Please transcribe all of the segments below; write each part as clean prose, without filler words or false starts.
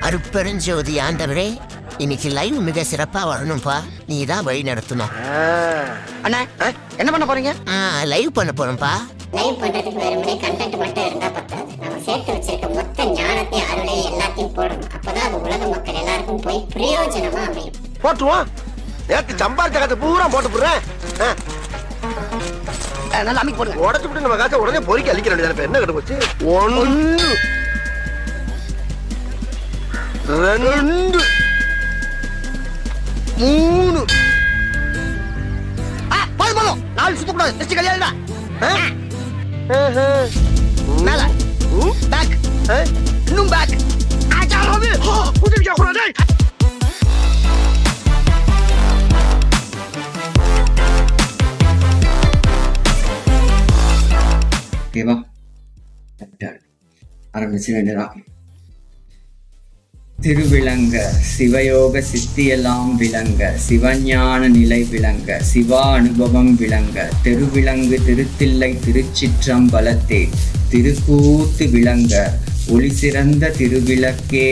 அருட்பெருஞ்சோதி ஆண்டவரே, இன்னைக்கு லைவ் மிக சிறப்பா வரணும்பா. நீ தான் வழி நடத்தணும். அண்ணா என்ன பண்ண போறீங்க? லைவ் பண்ண போறோம்ப்பா. லைவ் பண்றதுக்கு வெறுமனே கண்டென்ட் மட்டும் இருந்தா பத்தாது. நம்ம சேர்த்து வச்சிருக்க மொத்த ஞானத்தையும் அருளையும் எல்லாத்தையும் போடணும். அப்பதான் அது உலக மக்கள் எல்லாருக்கும் போய் பிரயோஜனமா அமையும். போட்டுருவோம். நேற்று சம்பாதிச்ச காசை பூரா போட்டு போடுறேன். நல்லா அமைக்க போடுங்க. உடச்சு விட்டு நம்ம காசை உடனே பொறிக்க அழிக்க வேண்டியது. என்ன கிட்ட போச்சு? 1 2 3 போதும். 4 சுத்தக்கூடாது. திருச்சி கல்யாணம் மேல பேக் இன்னும் பேக் ஆச்சாராது புடிக்க கூடாது. ஓகேவா? ஆரம்பிச்சு வேண்டியதா. திருவிளங்க சிவயோக சித்தியெல்லாம் விளங்க, சிவஞான நிலை விளங்க, சிவா அனுபவம் விளங்க, திருவிளங்கு திருத்தில்லை திருச்சிற்றம்பலத்தே திருக்கூத்து விளங்க, ஒளி சிறந்த திருவிளக்கே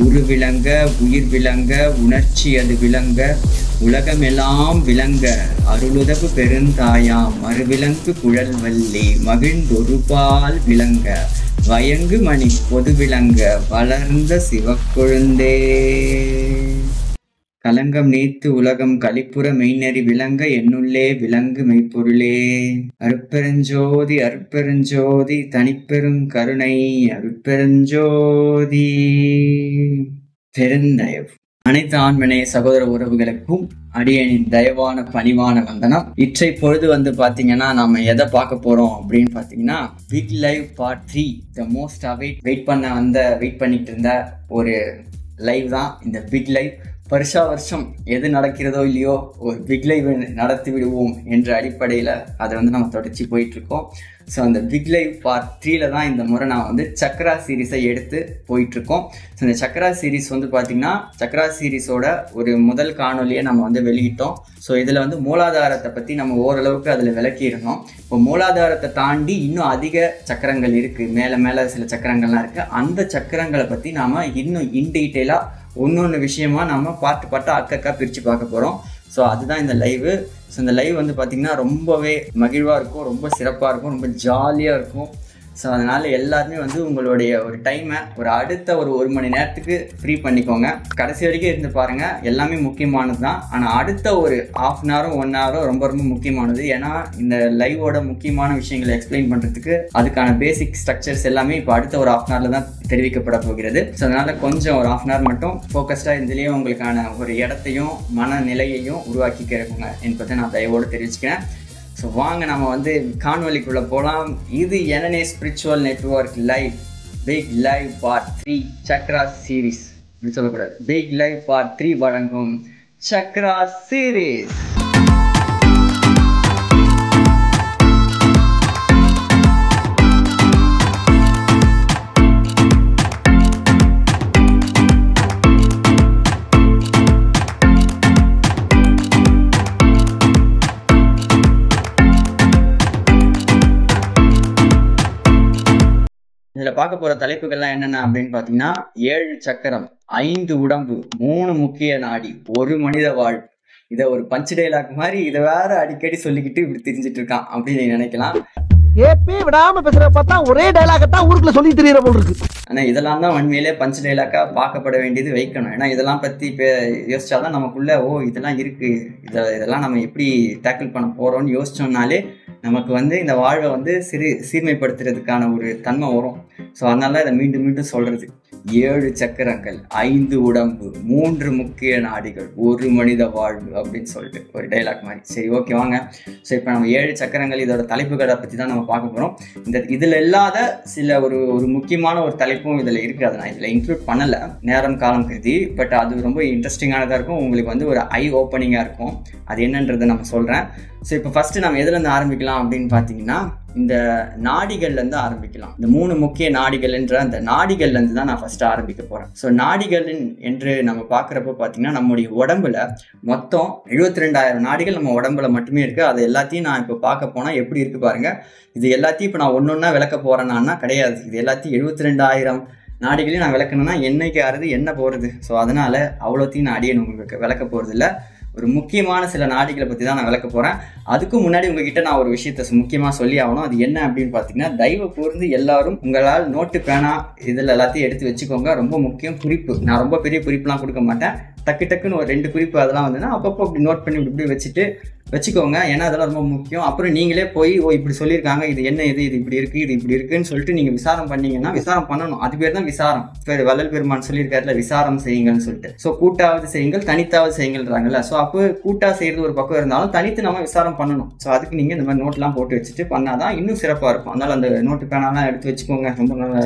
உருவிளங்க, உயிர் விளங்க, உணர்ச்சி அது விளங்க, உலகமெல்லாம் விளங்க, அருளுதவு பெருந்தாயாம் மறுவிலங்கு குழல் வள்ளி மகிழ்ந்தொருபால் விளங்க, வயங்கு மணி பொது விளங்க, வளர்ந்த சிவக்கொழுந்தே கலங்கம் நீத்து உலகம் களிப்புற மெய்நெறி விளங்க, என்னுள்ளே விளங்கு மெய்ப்பொருளே அருட்பெருஞ்சோதி அருட்பெருஞ்சோதி தனிப்பெரும் கருணை அருட்பெருஞ்சோதி பெருந்தயவு. அனைத்து ஆண்மனை சகோதர உறவுகளுக்கும் அடியனின் தயவான பணிவான வந்தனம். இற்றை பொழுது பாத்தீங்கன்னா நம்ம எதை பார்க்க போறோம் அப்படின்னு பாத்தீங்கன்னா big live part 3. The most wait பண்ணிட்டு இருந்த ஒரு லைவ் தான் இந்த பிக் லைவ். வருஷம் எது நடக்கிறதோ இல்லையோ ஒரு பிக் லைவ் நடத்தி விடுவோம் என்ற அடிப்படையில் அதை நம்ம தொடர்ச்சி போயிட்டு இருக்கோம். ஸோ அந்த பிக் லைவ் பார்ட் 3ல தான் இந்த முறை நான் சக்ரா சீரீஸை எடுத்து போயிட்டுருக்கோம். ஸோ இந்த சக்ரா சீரீஸ் பார்த்தீங்கன்னா சக்ரா சீரீஸோட ஒரு முதல் காணொலியை நம்ம வெளியிட்டோம். ஸோ இதில் மூலாதாரத்தை பற்றி நம்ம ஓரளவுக்கு அதில் விளக்கியிருந்தோம். இப்போ மூலாதாரத்தை தாண்டி இன்னும் அதிக சக்கரங்கள் இருக்குது, மேலே சில சக்கரங்கள்லாம் இருக்குது. அந்த சக்கரங்களை பற்றி நாம் இன்னும் இன்டீட்டெயிலாக ஒன்று விஷயமா நம்ம பாட்டு அக்கா பிரித்து பார்க்க போகிறோம். ஸோ அதுதான் இந்த லைவு. ஸோ இந்த லைவ் பார்த்திங்கன்னா ரொம்பவே மகிழ்வாக இருக்கும், ரொம்ப சிறப்பாக இருக்கும், ரொம்ப ஜாலியாக இருக்கும். ஸோ அதனால் எல்லாருமே உங்களுடைய ஒரு டைமை அடுத்த ஒரு மணி நேரத்துக்கு ஃப்ரீ பண்ணிக்கோங்க. கடைசி வரைக்கும் இருந்து பாருங்கள், எல்லாமே முக்கியமானது தான். ஆனால் அடுத்த ஒரு ½ மணி நேரம் 1 hour ரொம்ப ரொம்ப முக்கியமானது. ஏன்னா இந்த லைவோட முக்கியமான விஷயங்களை எக்ஸ்பிளைன் பண்ணுறதுக்கு அதுக்கான பேசிக் ஸ்ட்ரக்சர்ஸ் எல்லாமே இப்போ அடுத்த ஒரு ½ hour தான் தெரிவிக்கப்பட போகிறது. ஸோ அதனால் கொஞ்சம் ஒரு ½ hour மட்டும் ஃபோக்கஸ்டாக இதுலேயே உங்களுக்கான ஒரு இடத்தையும் மனநிலையையும் உருவாக்கிக்கிறோங்க என்பதை நான் தயவோடு தெரிவிச்சுக்கிறேன். ஸோ வாங்க நம்ம காணொலிக்குள்ளே போகலாம். இது NNA spiritual network live big live part 3 chakra series. இப்படி சொல்லக்கூடாது, பிக் லைவ் பார்ட் 3 வழங்கும் சக்ரா சீரீஸ். இதில் பார்க்க போகிற தலைப்புகள்லாம் என்னென்ன அப்படின்னு பார்த்தீங்கன்னா 7 சக்கரம், 5 உடம்பு, 3 முக்கிய நாடி, 1 மனித வாழ்வு. இதை ஒரு பஞ்ச் டைலாக் மாதிரி இதை வேற அடிக்கடி சொல்லிக்கிட்டு இப்படி தெரிஞ்சிட்டு இருக்கான் அப்படின்னு நினைக்கலாம். ஏப்பே விடாம பேசுற பார்த்தா ஒரே டைலாக தான் ஊருக்குள்ள சொல்லி தெரியற போல இருக்கு. ஆனால் இதெல்லாம் தான் உண்மையிலே பஞ்ச் டைலாக்காக பார்க்கப்பட வேண்டியது வைக்கணும். ஏன்னா இதெல்லாம் பற்றி யோசிச்சாதான் நமக்குள்ள இதெல்லாம் இருக்குது, இதெல்லாம் நம்ம எப்படி டேக்கிள் பண்ண போகிறோம்னு யோசிச்சோம்னாலே நமக்கு இந்த வாழ்வை சீர்மைப்படுத்துறதுக்கான ஒரு தன்மை வரும். ஸோ அதனால இதை மீண்டும் மீண்டும் சொல்கிறது. 7 சக்கரங்கள், 5 உடம்பு, 3 முக்கிய நாடிகள், 1 மனித வாழ்வு அப்படின்னு சொல்லிட்டு ஒரு டைலாக் மாதிரி. சரி, ஓகே வாங்க. ஸோ இப்போ நம்ம 7 சக்கரங்கள் இதோட தலைப்புகளை பற்றி தான் நம்ம பார்க்க போகிறோம். இதில் இல்லாத சில ஒரு முக்கியமான ஒரு தலைப்பும் இதில் இருக்குது. அதை நான் இதில் இன்க்ளூட் பண்ணலை நேரம் காலம் கருதி. பட் அது ரொம்ப இன்ட்ரெஸ்டிங்கானதாக இருக்கும், உங்களுக்கு ஒரு ஐ ஓப்பனிங்காக இருக்கும். அது என்னன்றதை நம்ம சொல்கிறேன். ஸோ இப்போ ஃபஸ்ட்டு நம்ம எதுலேருந்து ஆரம்பிக்கலாம் அப்படின்னு பார்த்தீங்கன்னா இந்த நாடிகள்லேருந்து ஆரம்பிக்கலாம். இந்த 3 முக்கிய நாடிகள் என்ற அந்த நாடிகள்லேருந்து தான் நான் ஃபஸ்ட்டு ஆரம்பிக்க போகிறேன். ஸோ நாடிகள் என்று நம்ம பார்க்குறப்ப பார்த்தீங்கன்னா நம்முடைய உடம்புல மொத்தம் 72,000 நாடிகள் நம்ம உடம்புல மட்டுமே இருக்குது. அது எல்லாத்தையும் நான் இப்போ பார்க்க போனால் எப்படி இருக்குது பாருங்கள். இது எல்லாத்தையும் இப்போ நான் ஒன்று ஒன்றா விளக்க போகிறேன்னா கிடையாது. இது எல்லாத்தையும் 72,000 நாடிகளையும் நான் விளக்கணும்னா என்னைக்கு ஆறுது என்ன போகிறது. ஸோ அதனால் அவ்வளோத்தையும் நான் அடியேன் உங்களுக்கு விளக்க போகிறது இல்லை. ஒரு முக்கியமான சில நாடிகளை பற்றி தான் நான் விளக்க போகிறேன். அதுக்கு முன்னாடி உங்ககிட்ட நான் ஒரு விஷயத்த முக்கியமாக சொல்லி ஆகணும். அது என்ன அப்படின்னு பார்த்தீங்கன்னா, தயவு கூர்ந்து எல்லாரும் உங்களால் நோட்டு பேனா இதில் எல்லாத்தையும் எடுத்து வச்சுக்கோங்க. ரொம்ப முக்கியம் குறிப்பு. நான் ரொம்ப பெரிய குறிப்புலாம் கொடுக்க மாட்டேன். டக்குன்னு ஒரு 2 குறிப்பு அதெல்லாம் வந்துன்னா அப்பப்போ அப்படி நோட் பண்ணி இப்படி வச்சுக்கோங்க. ஏன்னா அதெல்லாம் ரொம்ப முக்கியம். அப்புறம் நீங்களே போய் இப்படி சொல்லியிருக்காங்க, இது என்ன இது இப்படி இருக்குது இது இப்படி இருக்குன்னு சொல்லிட்டு நீங்கள் விசாரம் பண்ணீங்கன்னா, விசாரம் பண்ணணும். அது பேர் தான் விசாரம். வள்ளல் பெருமான் சொல்லியிருக்காருல, விசாரம் செய்யுங்கன்னு சொல்லிட்டு. ஸோ கூட்டாவது செய்யுங்கள் தனித்தாவது செய்யுங்கள்ன்றாங்கல்ல. ஸோ அப்போ கூட்டாக செய்கிறது ஒரு பக்கம் இருந்தாலும் தனித்து நம்ம விசாரம் பண்ணணும். ஸோ அதுக்கு நீங்கள் இந்த மாதிரி நோட்லாம் போட்டு வச்சுட்டு பண்ணாதான் இன்னும் சிறப்பாக இருக்கும். அதனால் அந்த நோட்டு பேனாலாம் எடுத்து வச்சுக்கோங்க.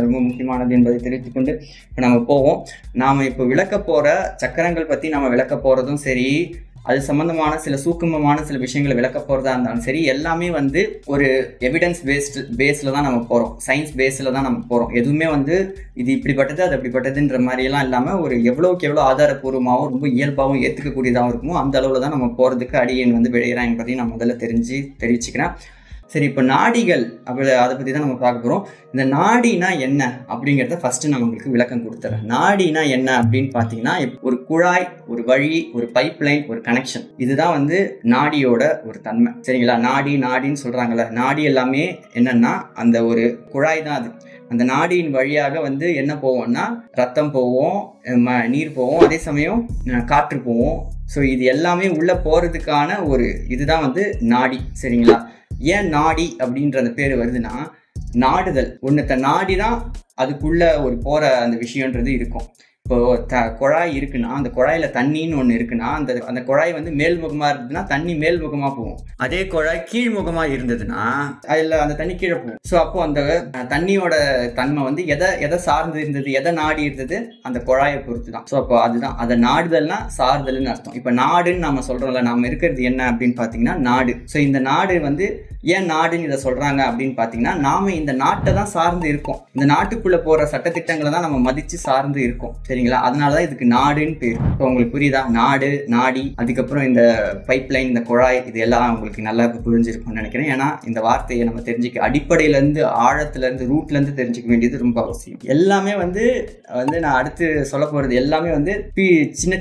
ரொம்ப முக்கியமானது என்பதை தெரிவித்துக்கொண்டு இப்போ நம்ம போவோம். நாம் இப்போ விளக்க போகிற சக்கரங்கள் பற்றி நம்ம விளக்க போகிறதும் சரி, அது சம்பந்தமான சில சூக்குமமான சில விஷயங்களை விளக்க போகிறதா இருந்தாலும் சரி, எல்லாமே வந்து ஒரு எவிடன்ஸ் பேஸில் தான் நம்ம போகிறோம். சயின்ஸ் பேஸில் தான் நம்ம போகிறோம். எதுவுமே வந்து இது இப்படிப்பட்டது அது அப்படிப்பட்டதுன்ற மாதிரியெல்லாம் இல்லாமல் ஒரு எவ்வளோக்கு எவ்வளோ ஆதாரப்பூர்வமாகவும் ரொம்ப இயல்பாகவும் ஏற்றுக்கக்கூடியதாகவும் இருக்குமோ அந்த அளவில் தான் நம்ம போகிறதுக்கு அடியேன் வந்து விளையிறான் என்பதையும் நான் முதல்ல தெரிவிச்சுக்கிறேன். சரி, இப்போ நாடிகள் அதை பற்றி தான் நம்ம பார்க்க போகிறோம். இந்த நாடினா என்ன அப்படிங்கிறத ஃபஸ்ட்டு நான் உங்களுக்கு விளக்கம் கொடுத்துறேன். நாடினா என்ன அப்படின்னு பார்த்தீங்கன்னா, ஒரு குழாய், ஒரு வழி, ஒரு பைப்லைன், ஒரு கனெக்ஷன். இதுதான் வந்து நாடியோட ஒரு தன்மை. சரிங்களா? நாடின்னு சொல்கிறாங்கல்ல, நாடி எல்லாமே என்னன்னா அந்த ஒரு குழாய் தான் அது. அந்த நாடியின் வழியாக வந்து என்ன போவோம்னா, ரத்தம் போவோம், நீர் போவோம், அதே சமயம் காற்று போவோம். ஸோ இது எல்லாமே உள்ளே போகிறதுக்கான ஒரு இதுதான் வந்து நாடி. சரிங்களா? ஏன் நாடி அப்படின்ற அந்த பேர் வருதுன்னா, நாடுதல். ஒன்றுத்த நாடி தான் அதுக்குள்ள ஒரு போகிற அந்த விஷயன்றது இருக்கும். இப்போ குழாய் இருக்குன்னா, அந்த குழாயில் தண்ணின்னு ஒன்று இருக்குன்னா, அந்த குழாய் வந்து மேல்முகமாக இருந்ததுன்னா தண்ணி மேல்முகமாக போகும். அதே குழாய் கீழ்முகமாக இருந்ததுன்னா அதில் அந்த தண்ணி கீழே போகும். ஸோ அப்போ அந்த தண்ணியோட தன்மை வந்து எதை சார்ந்து இருந்தது, எதை நாடி இருந்தது, அந்த குழாயை பொறுத்து தான். ஸோ அப்போ அதுதான் அதை நாடுதல்னா சார்தல்னு அர்த்தம். இப்போ நாடுன்னு நம்ம சொல்கிறோம்ல, நம்ம இருக்கிறது என்ன அப்படின்னு பார்த்தீங்கன்னா நாடு. ஸோ இந்த நாடு வந்து ஏன் நாடுன்னு இதை சொல்கிறாங்க அப்படின்னு பார்த்தீங்கன்னா, நாம் இந்த நாட்டை தான் சார்ந்து இருக்கோம். இந்த நாட்டுக்குள்ளே போகிற சட்டத்திட்டங்களை தான் நம்ம மதித்து சார்ந்து இருக்கோம். சரிங்களா? அதனால தான் இதுக்கு நாடுன்னு பேர். இப்போ உங்களுக்கு புரியுதா? நாடு, நாடி, அதுக்கப்புறம் இந்த பைப்லைன், இந்த குழாய், இது எல்லாம் உங்களுக்கு நல்லா புரிஞ்சிருக்கும்னு நினைக்கிறேன். ஏன்னா இந்த வார்த்தையை நம்ம தெரிஞ்சுக்க அடிப்படையிலேருந்து ஆழத்துலேருந்து ரூட்லேருந்து தெரிஞ்சுக்க வேண்டியது ரொம்ப அவசியம். எல்லாமே வந்து நான் அடுத்து சொல்ல போகிறது எல்லாமே வந்து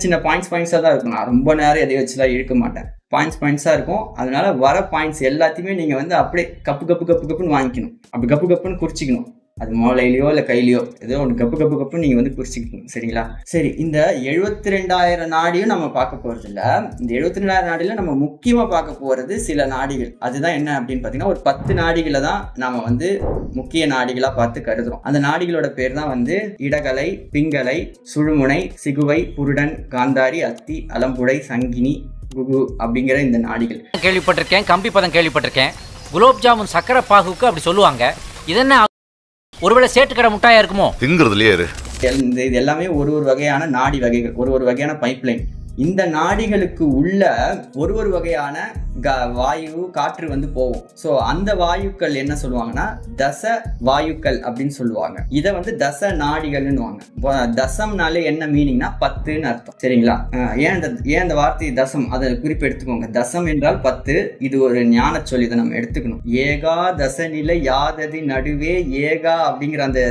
சின்ன பாயிண்ட்ஸாக தான் இருக்கும். நான் ரொம்ப நேரம் எதையும் வச்சுலாம் இழுக்க மாட்டேன். பாயிண்ட்ஸாக இருக்கும். அதனால வர பாயிண்ட்ஸ் எல்லாத்தையுமே நீங்கள் வந்து அப்படியே கப்புன்னு வாங்கிக்கணும். அப்படி கப்புன்னு குறிச்சிக்கணும். அது மூளையிலையோ இல்லை கையிலையோ ஏதோ ஒன்று கப்புன்னு நீங்கள் வந்து குறிச்சிக்கணும். சரிங்களா? சரி, இந்த 72,000 நாடியும் நம்ம பார்க்க போகிறது இல்லை. இந்த 72,000 நாடியில் நம்ம முக்கியமாக பார்க்க போகிறது சில நாடிகள். அதுதான் என்ன அப்படின்னு பார்த்தீங்கன்னா, ஒரு 10 நாடிகளை தான் நாம் வந்து முக்கிய நாடிகளாக பார்த்து கருதுறோம். அந்த நாடிகளோட பேர் தான் வந்து இடகலை, பிங்கலை, சுழுமுனை, சிகுவை, புருடன், காந்தாரி, அத்தி, அலம்புடை, சங்கினி, குகு அப்படிங்கிற இந்த நாடிகள் கேள்விப்பட்டிருக்கேன். கம்பி பதம் கேள்விப்பட்டிருக்கேன். குலோப் ஜாமுன் சக்கரை பாகுக்கு அப்படி சொல்லுவாங்க. இதென்ன ஒருவேளை சேட்டுக்கடை முட்டாயா இருக்குமோ? இது எல்லாமே ஒரு வகையான நாடி வகைகள், ஒரு வகையான பைப்லைன். இந்த நாடிகளுக்கு உள்ள ஒரு வகையான வாயு, காற்று வந்து போகும். ஸோ அந்த வாயுக்கள் என்ன சொல்லுவாங்கன்னா தச வாயுக்கள் அப்படின்னு சொல்லுவாங்க. இதை வந்து தச நாடிகள்னுவாங்க. தசம்னாலே என்ன மீனிங்னா 10ன்னு அர்த்தம். சரிங்களா? ஏன் இந்த வார்த்தை தசம் அதை குறிப்பு எடுத்துக்கோங்க. தசம் என்றால் 10. இது ஒரு ஞான சொல். இதை நம்ம எடுத்துக்கணும். ஏகா தச நிலை யாததி நடுவே ஏகா அப்படிங்கிற அந்த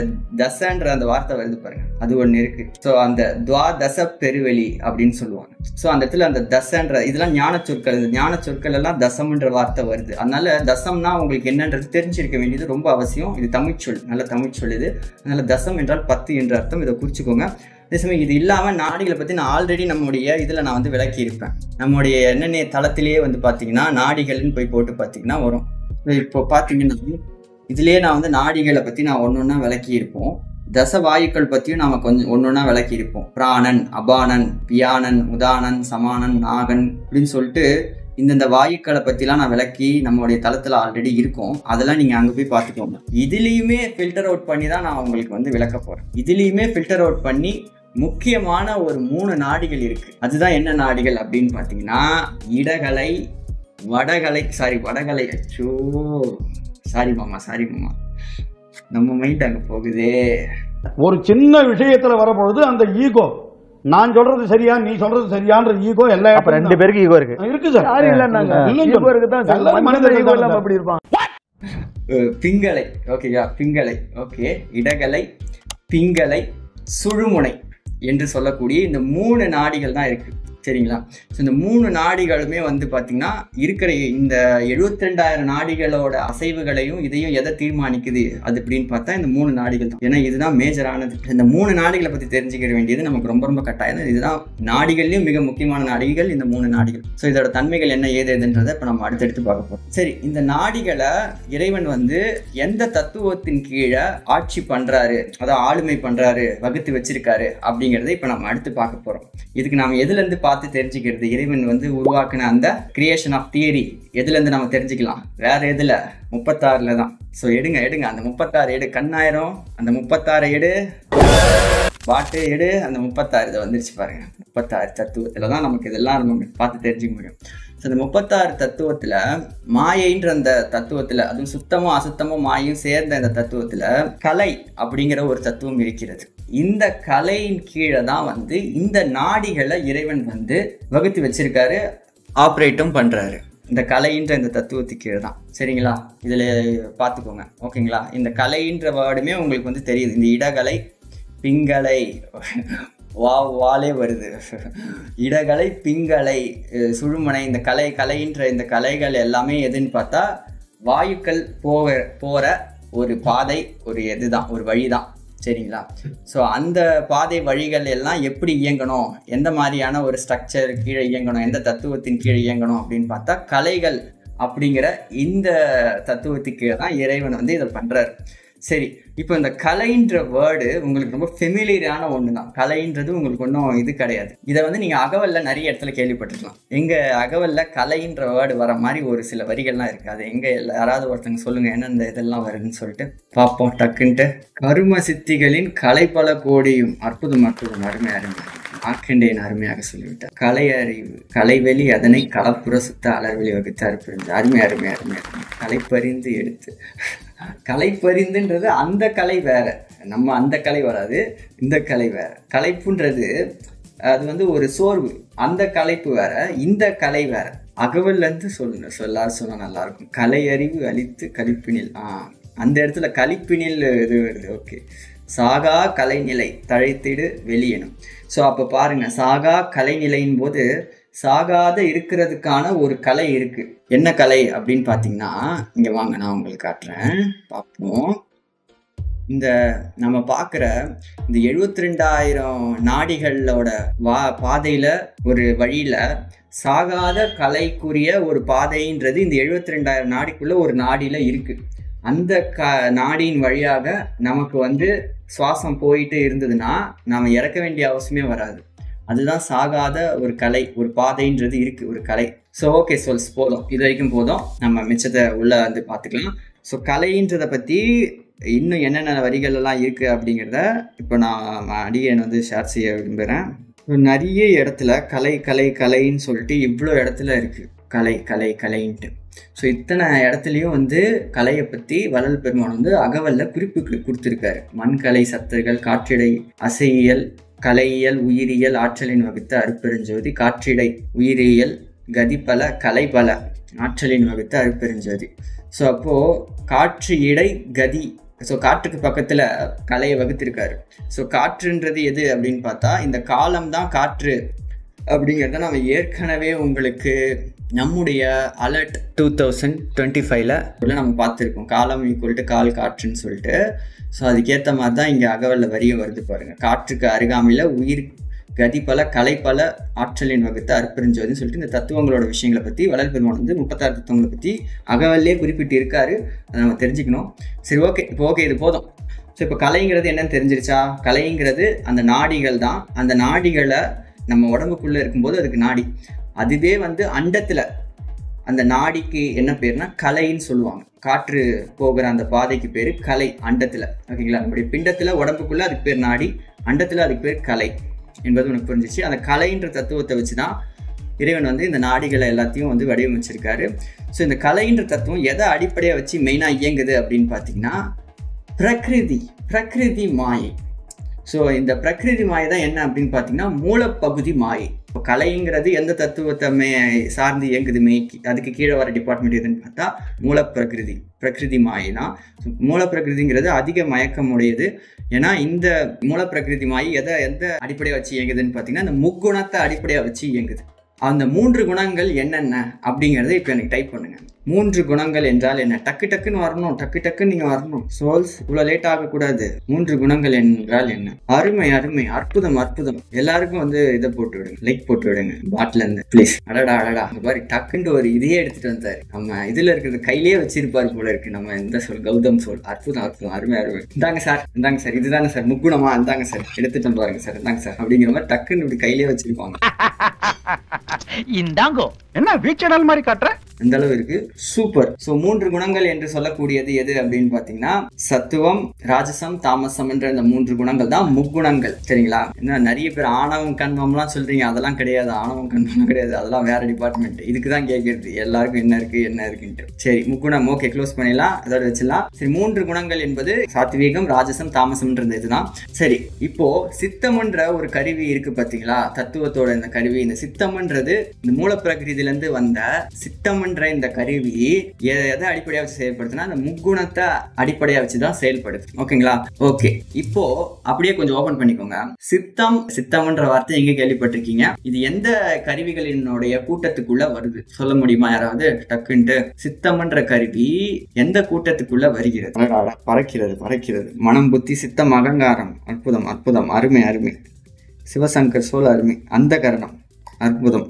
தசன்ற அந்த வார்த்தை வருது பாருங்க, அது ஒன்று இருக்கு. ஸோ அந்த துவாதச பெருவெளி அப்படின்னு சொல்லுவாங்க. ஸோ அந்த இடத்துல அந்த தசன்ற இதெல்லாம் ஞான சொற்கள். இந்த ஞான சொற்கள் எல்லாம் தசம்ன்ற வார்த்தை வருது. அதனால தசம்னா உங்களுக்கு என்னன்றது தெரிஞ்சிருக்க வேண்டியது ரொம்ப அவசியம். இது தமிழ்ச்சொல், நல்ல தமிழ்ச்சொல் இது. அதனால தசம் என்றால் 10 என்ற அர்த்தம். இதை குறிச்சுக்கோங்க. அதே சமயம் இது இல்லாமல் நாடிகளை பற்றி நான் ஆல்ரெடி நம்முடைய இதில் நான் வந்து விளக்கி இருப்பேன். நம்முடைய என்னென்ன தளத்திலேயே வந்து பார்த்தீங்கன்னா நாடிகள்னு போய் போட்டு பார்த்தீங்கன்னா வரும். இப்போ பார்த்தீங்கன்னா இதுலேயே நான் வந்து நாடிகளை பற்றி நான் ஒன்று விளக்கி இருப்போம். தசவாயுக்கள் பற்றியும் நாம கொஞ்சம் ஒன்னொன்னா விளக்கி இருப்போம். பிராணன், அபானன், பியானன், உதானன், சமானன், நாகன் அப்படின்னு சொல்லிட்டு இந்த வாயுக்களை பற்றிலாம் நான் விளக்கி நம்மளுடைய தளத்தில் ஆல்ரெடி இருக்கும். அதெல்லாம் நீங்கள் அங்கே போய் பார்த்துக்கோங்க. இதுலேயுமே ஃபில்டர் அவுட் பண்ணி தான் நான் உங்களுக்கு வந்து விளக்க போகிறேன். இதுலேயுமே ஃபில்டர் அவுட் பண்ணி முக்கியமான ஒரு 3 நாடிகள் இருக்குது. அதுதான் என்ன நாடிகள் அப்படின்னு பார்த்தீங்கன்னா, இடகலை, வடகலை. அச்சோ சாரி மாமா நம்ம மைண்ட் அங்கே போகுதே. ஒரு சின்ன விஷயத்துல வரப்பொழுது அந்த ஈகோ, நான் சொல்றது சரியா நீ சொல்றது சரியான்ற ஈகோ எல்லாம். அப்ப 2 பேருக்கு ஈகோ இருக்கு சார். யாரும் இல்லன்னாங்க. ஈகோ இருக்குதான். மனிதர் ஈகோ இல்லாம அப்படி இருப்பான். பிங்களை, ஓகேயா? பிங்களை, ஓகே. இடகலை, பிங்களை, சுழுமுனை என்று சொல்லக்கூடிய இந்த 3 நாடிகள் தான் இருக்குது. சரிங்களா? ஸோ இந்த 3 நாடிகளுமே வந்து பார்த்திங்கன்னா இருக்கிற இந்த 72,000 நாடிகளோட அசைவுகளையும் இதையும் எதை தீர்மானிக்குது அது அப்படின்னு பார்த்தா இந்த 3 நாடிகள் தான். ஏன்னா இதுதான் மேஜரானது. இந்த 3 நாடிகளை பற்றி தெரிஞ்சுக்க வேண்டியது நமக்கு ரொம்ப ரொம்ப கட்டாயம். இதுதான் நாடிகள்லையும் மிக முக்கியமான நாடிகள் இந்த 3 நாடிகள். ஸோ இதோட தன்மைகள் என்ன ஏதுன்றதை இப்போ நம்ம அடுத்தடுத்து பார்க்க போகிறோம். சரி, இந்த நாடிகளை இறைவன் வந்து எந்த தத்துவத்தின் கீழே ஆட்சி பண்ணுறாரு, அதாவது ஆளுமை பண்ணுறாரு, வகுத்து வச்சிருக்காரு அப்படிங்கிறத இப்போ நம்ம அடுத்து பார்க்க போகிறோம். இதுக்கு நாம் எதுலேருந்து பார்த்து தெரிஞ்சுக்கிறது? இறைவன் வந்து உருவாக்கின அந்த கிரியேஷன் ஆஃப் தியரி எதுலேருந்து நம்ம தெரிஞ்சுக்கலாம்? வேற எதுல? 36ல தான். ஸோ எடுங்க அந்த 36 எடு. கண்ணாயிரம் அந்த 36 எடு, பாட்டு எடு, அந்த 36 இதை வந்துருச்சு பாருங்க. 36 தத்துவத்தில் தான் நமக்கு இதெல்லாம் நம்ம பார்த்து தெரிஞ்சுக்க முடியும். ஸோ அந்த 36 தத்துவத்தில் மாயைன்ற அந்த தத்துவத்தில், அதுவும் சுத்தமும் அசுத்தமும் மாயும் சேர்ந்த இந்த தத்துவத்தில் கலை அப்படிங்கிற ஒரு தத்துவம் இருக்கிறது. இந்த கலையின் கீழே தான் வந்து இந்த நாடிகளை இறைவன் வந்து வகுத்து வச்சிருக்காரு, ஆப்ரேட்டும் பண்ணுறாரு. இந்த கலைன்ற இந்த தத்துவத்துக்கு கீழே தான். சரிங்களா? இதில் பார்த்துக்கோங்க. ஓகேங்களா? இந்த கலைன்ற வேர்டுமே உங்களுக்கு வந்து தெரியுது. இந்த இடகலை, பிங்களை, வாலே வருது, இடகலை, பிங்களை, சுழுமனை, இந்த கலைன்ற இந்த கலைகள் எல்லாமே எதுன்னு பார்த்தா வாயுக்கள் போகிற ஒரு பாதை, ஒரு இதுதான், ஒரு வழி தான். சரிங்களா? ஸோ அந்த பாதை வழிகள் எல்லாம் எப்படி இயங்கணும், எந்த மாதிரியான ஒரு ஸ்ட்ரக்சர் கீழே இயங்கணும், எந்த தத்துவத்தின் கீழே இயங்கணும் அப்படின்னு பார்த்தா கலைகள் அப்படிங்கிற இந்த தத்துவத்துக்கு கீழே தான் இறைவன் வந்து இதை பண்ணுறாரு. சரி, இப்போ இந்த கலைன்ற வேர்டு உங்களுக்கு ரொம்ப ஃபெமிலியரான ஒன்று தான். கலைன்றது உங்களுக்கு ஒன்றும் இது கிடையாது. இதை வந்து நீங்கள் அகவலில் நிறைய இடத்துல கேள்விப்பட்டிருக்கலாம். எங்கள் அகவலில் கலைன்ற வேர்டு வர மாதிரி ஒரு சில வரிகள்லாம் இருக்குது. அது எங்கே யாராவது ஒருத்தங்க சொல்லுங்கள் என்ன இந்த இதெல்லாம் வருதுன்னு சொல்லிட்டு பார்ப்போம் டக்குன்ட்டு. கரும சித்திகளின் கலை பல கோடியும். அற்புதம் அருமை. ஆக்கண்டேன் அருமையாக சொல்லிவிட்டார். கலை அறிவு கலைவெளி அதனை களப்புற சுத்த அளவெளி வகுத்து அறுப்பிருந்த அருமை. கலைப்பறிந்து எடுத்து, கலைப்பறிந்துன்றது அந்த கலை வேற, நம்ம அந்த கலை வராது, இந்த கலை வேற. கலைப்புன்றது அது வந்து ஒரு சோர்வு, அந்த கலைப்பு வேற, இந்த கலை வேற. அகவல்ல இருந்து சொல்லாரு சொன்னா நல்லா இருக்கும். கலை அறிவு அளித்து கலிப்பினில், அந்த இடத்துல கலிப்பினில் இது வருது. ஓகே, சாகா கலைநிலை தழைத்திடு வெளியணும். ஸோ அப்போ பாருங்க, சாகா கலைநிலையின் போது சாகாத இருக்கிறதுக்கான ஒரு கலை இருக்கு. என்ன கலை அப்படின்னு பார்த்தீங்கன்னா, இங்க வாங்க நான் உங்களுக்கு காட்டுறேன், பார்ப்போம். இந்த நம்ம பார்க்குற இந்த 72,000 நாடிகளோட பாதையில ஒரு வழியில சாகாத கலைக்குரிய ஒரு பாதைன்றது இந்த 72,000 நாடிக்குள்ள ஒரு நாடியில இருக்கு. அந்த நாடியின் வழியாக நமக்கு வந்து சுவாசம் போயிட்டு இருந்ததுன்னா நாம இறக்க வேண்டிய அவசியமே வராது. அதுதான் சாகாத ஒரு கலை, ஒரு பாதைன்றது இருக்கு, ஒரு கலை. ஸோ ஓகே, போதும், இது வரைக்கும் போதும். நம்ம மிச்சத்தை உள்ள வந்து பார்த்துக்கலாம். ஸோ கலைன்றதை பற்றி இன்னும் என்னென்ன வரிகள் எல்லாம் இருக்கு அப்படிங்கிறத இப்போ நான் அடியேன் வந்து ஷேர் செய்ய விரும்புகிறேன். நிறைய இடத்துல கலைன்னு சொல்லிட்டு இவ்வளோ இடத்துல இருக்கு கலைன்ட்டு. ஸோ இத்தனை இடத்துலையும் வந்து கலையை பற்றி வள்ளல் பெருமான் வந்து அகவல்ல குறிப்புகள் கொடுத்துருக்காரு. மண்கலை, சத்தர்கள், காற்றிடை, அசையியல், கலையியல், உயிரியல், ஆற்றலின் வகுத்த அருப்பெருஞ்சோதி, காற்றிடை, உயிரியல், கதிப்பல, கலைபல, ஆற்றலின் வகுத்த அருப்பெருஞ்சோதி. ஸோ அப்போது காற்று, இடை, கதி. ஸோ காற்றுக்கு பக்கத்தில் கலையை வகுத்திருக்காரு. ஸோ காற்றுன்றது எது அப்படின்னு பார்த்தா இந்த காலம்தான் காற்று அப்படிங்கிறத நம்ம ஏற்கனவே உங்களுக்கு நம்முடைய அலர்ட் 2025ல நம்ம பார்த்துருக்கோம். காலம் ஈக்குவல் கால் காற்றுன்னு சொல்லிட்டு. ஸோ அதுக்கேற்ற மாதிரி தான் இங்கே அகவல்ல வரிய வருது பாருங்கள். காற்றுக்கு அருகாமையில் உயிர், கதிப்பல, கலைப்பல, ஆற்றலின் வகுத்த அற்பெருஞ்சோதின்னு சொல்லிட்டு இந்த தத்துவங்களோட விஷயங்களை பற்றி வள்ளல் பெருமான் வந்து 36 தத்துவங்களை பற்றி அகவல்லே குறிப்பிட்டு இருக்காரு. அதை நம்ம தெரிஞ்சுக்கணும். சரி, ஓகே இது போதும். ஸோ இப்போ கலைங்கிறது என்னன்னு தெரிஞ்சிருச்சா? கலைங்கிறது அந்த நாடிகள் தான். அந்த நாடிகளை நம்ம உடம்புக்குள்ளே இருக்கும்போது அதுக்கு நாடி. அதுவே வந்து அண்டத்தில் அந்த நாடிக்கு என்ன பேர்னா கலைன்னு சொல்லுவாங்க. காற்று போகிற அந்த பாதைக்கு பேர் கலை அண்டத்தில். ஓகேங்களா? நம்முடைய பிண்டத்தில் உடம்புக்குள்ளே அதுக்கு பேர் நாடி, அண்டத்தில் அதுக்கு பேர் கலை என்பது உனக்கு புரிஞ்சிச்சு. அந்த கலைன்ற தத்துவத்தை வச்சு தான் இறைவன் வந்து இந்த நாடிகளை எல்லாத்தையும் வந்து வடிவமைச்சிருக்காரு. ஸோ இந்த கலைன்ற தத்துவம் எதை அடிப்படையாக வச்சு மெயினாக இயங்குது அப்படின்னு பார்த்தீங்கன்னா பிரகிருதி மாயை. ஸோ இந்த பிரகிருதி மாயை தான் என்ன அப்படின்னு பார்த்தீங்கன்னா மூலப்பகுதி மாயை. இப்போ கலைங்கிறது எந்த தத்துவத்தை சார்ந்து இயங்குது அதுக்கு கீழே வர டிபார்ட்மெண்ட் எதுன்னு பார்த்தா பிரகிருதி மாயை தான். மூலப்பிரகிருதிங்கிறது அதிக மயக்கம் உடையது. ஏன்னா இந்த மூலப்பிரகிருதி மாயை எந்த அடிப்படையாக வச்சு இயங்குதுன்னு பார்த்தீங்கன்னா இந்த முக்குணத்தை அடிப்படையாக வச்சு இயங்குது. அந்த 3 குணங்கள் என்னென்ன அப்படிங்கிறத இப்போ எனக்கு டைப் பண்ணுங்க. 3 குணங்கள் என்றால் என்ன? டக்குன்னு வரணும், டக்குன்னு வரணும். சோல்ஸ் இவ்வளோ லேட் ஆகக்கூடாது. 3 குணங்கள் என்றால் என்ன? அருமை, அற்புதம். எல்லாருக்கும் இதை போட்டு விடுங்க, லைக் போட்டு விடுங்க பாட்டில இருந்து ப்ளீஸ். அடடா அந்த மாதிரி டக்குன்னு ஒரு இதையே எடுத்துட்டு வந்தாரு. நம்ம இதுல இருக்கிறது கையிலேயே வச்சிருப்பாரு போல இருக்கு. நம்ம இந்த சொல் கௌதம் சொல். அற்புதம், அருமை. இந்தாங்க சார் இதுதானே சார் முக்குணமா? இந்தாங்க சார் எடுத்துட்டு பாருங்க சார், இந்தாங்க சார் அப்படிங்கிற மாதிரி டக்குன்னு இப்படி கையிலேயே வச்சிருப்பாங்க. இந்தாங்கோ என்ன வீச்சடல் மாதிரி காட்டுற அந்த அளவு இருக்கு. சூப்பர். சோ 3 குணங்கள் என்று சொல்லக்கூடியது எது அப்படின்னு பாத்தீங்கன்னா சத்துவம், ராஜசம், தாமசம் என்ற இந்த 3 குணங்கள் தான் முக்குணங்கள். சரிங்களா? என்ன நிறைய பேர் ஆணவம் கண்மம்லாம் சொல்றீங்க, அதெல்லாம் கிடையாது. ஆணவம் கண்மம் கிடையாது, அதெல்லாம் வேற டிபார்ட்மெண்ட். இதுக்குதான் கேட்கறது எல்லாருக்கும் என்ன இருக்குன்ட்டு. சரி, முக்குணம் ஓகே, க்ளோஸ் பண்ணிடலாம், அதோட வச்சிடலாம். சரி, 3 குணங்கள் என்பது சாத்வீகம், ராஜசம், தாமசம்ன்றது இதுதான். சரி, இப்போ சித்தம்ன்ற ஒரு கருவி இருக்கு பாத்தீங்களா, தத்துவத்தோட இந்த கருவி. இந்த சித்தம்ன்றது இந்த மூலப்பிரகிருதியில இருந்து வந்த சித்தம்ன்ற இந்த கருவி எதை அடிப்படையா வச்சு செயல்படுதுன்னா அந்த முக்குணத்தை அடிப்படையா வச்சுதான் செயல்படுது. ஓகேங்களா? ஓகே, இப்போ அப்படியே கொஞ்சம் ஓபன் பண்ணிக்கோங்க. சித்தம்ன்ற வார்த்தை எங்க கேள்விப்பட்டிருக்கீங்க? இது எந்த கருவிகளினுடைய கூட்டத்துக்குள்ள வருது சொல்ல முடியுமா யாராவது? டக்குன்ட்டு சித்தம்ன்ற கருவி எந்த கூட்டத்துக்குள்ள வருகிறது? பறக்கிறது. மனம், புத்தி, சித்தம், அகங்காரம். அற்புதம், அருமை. சிவசங்கர் சோல் அருமை. அந்த கரணம் அற்புதம்.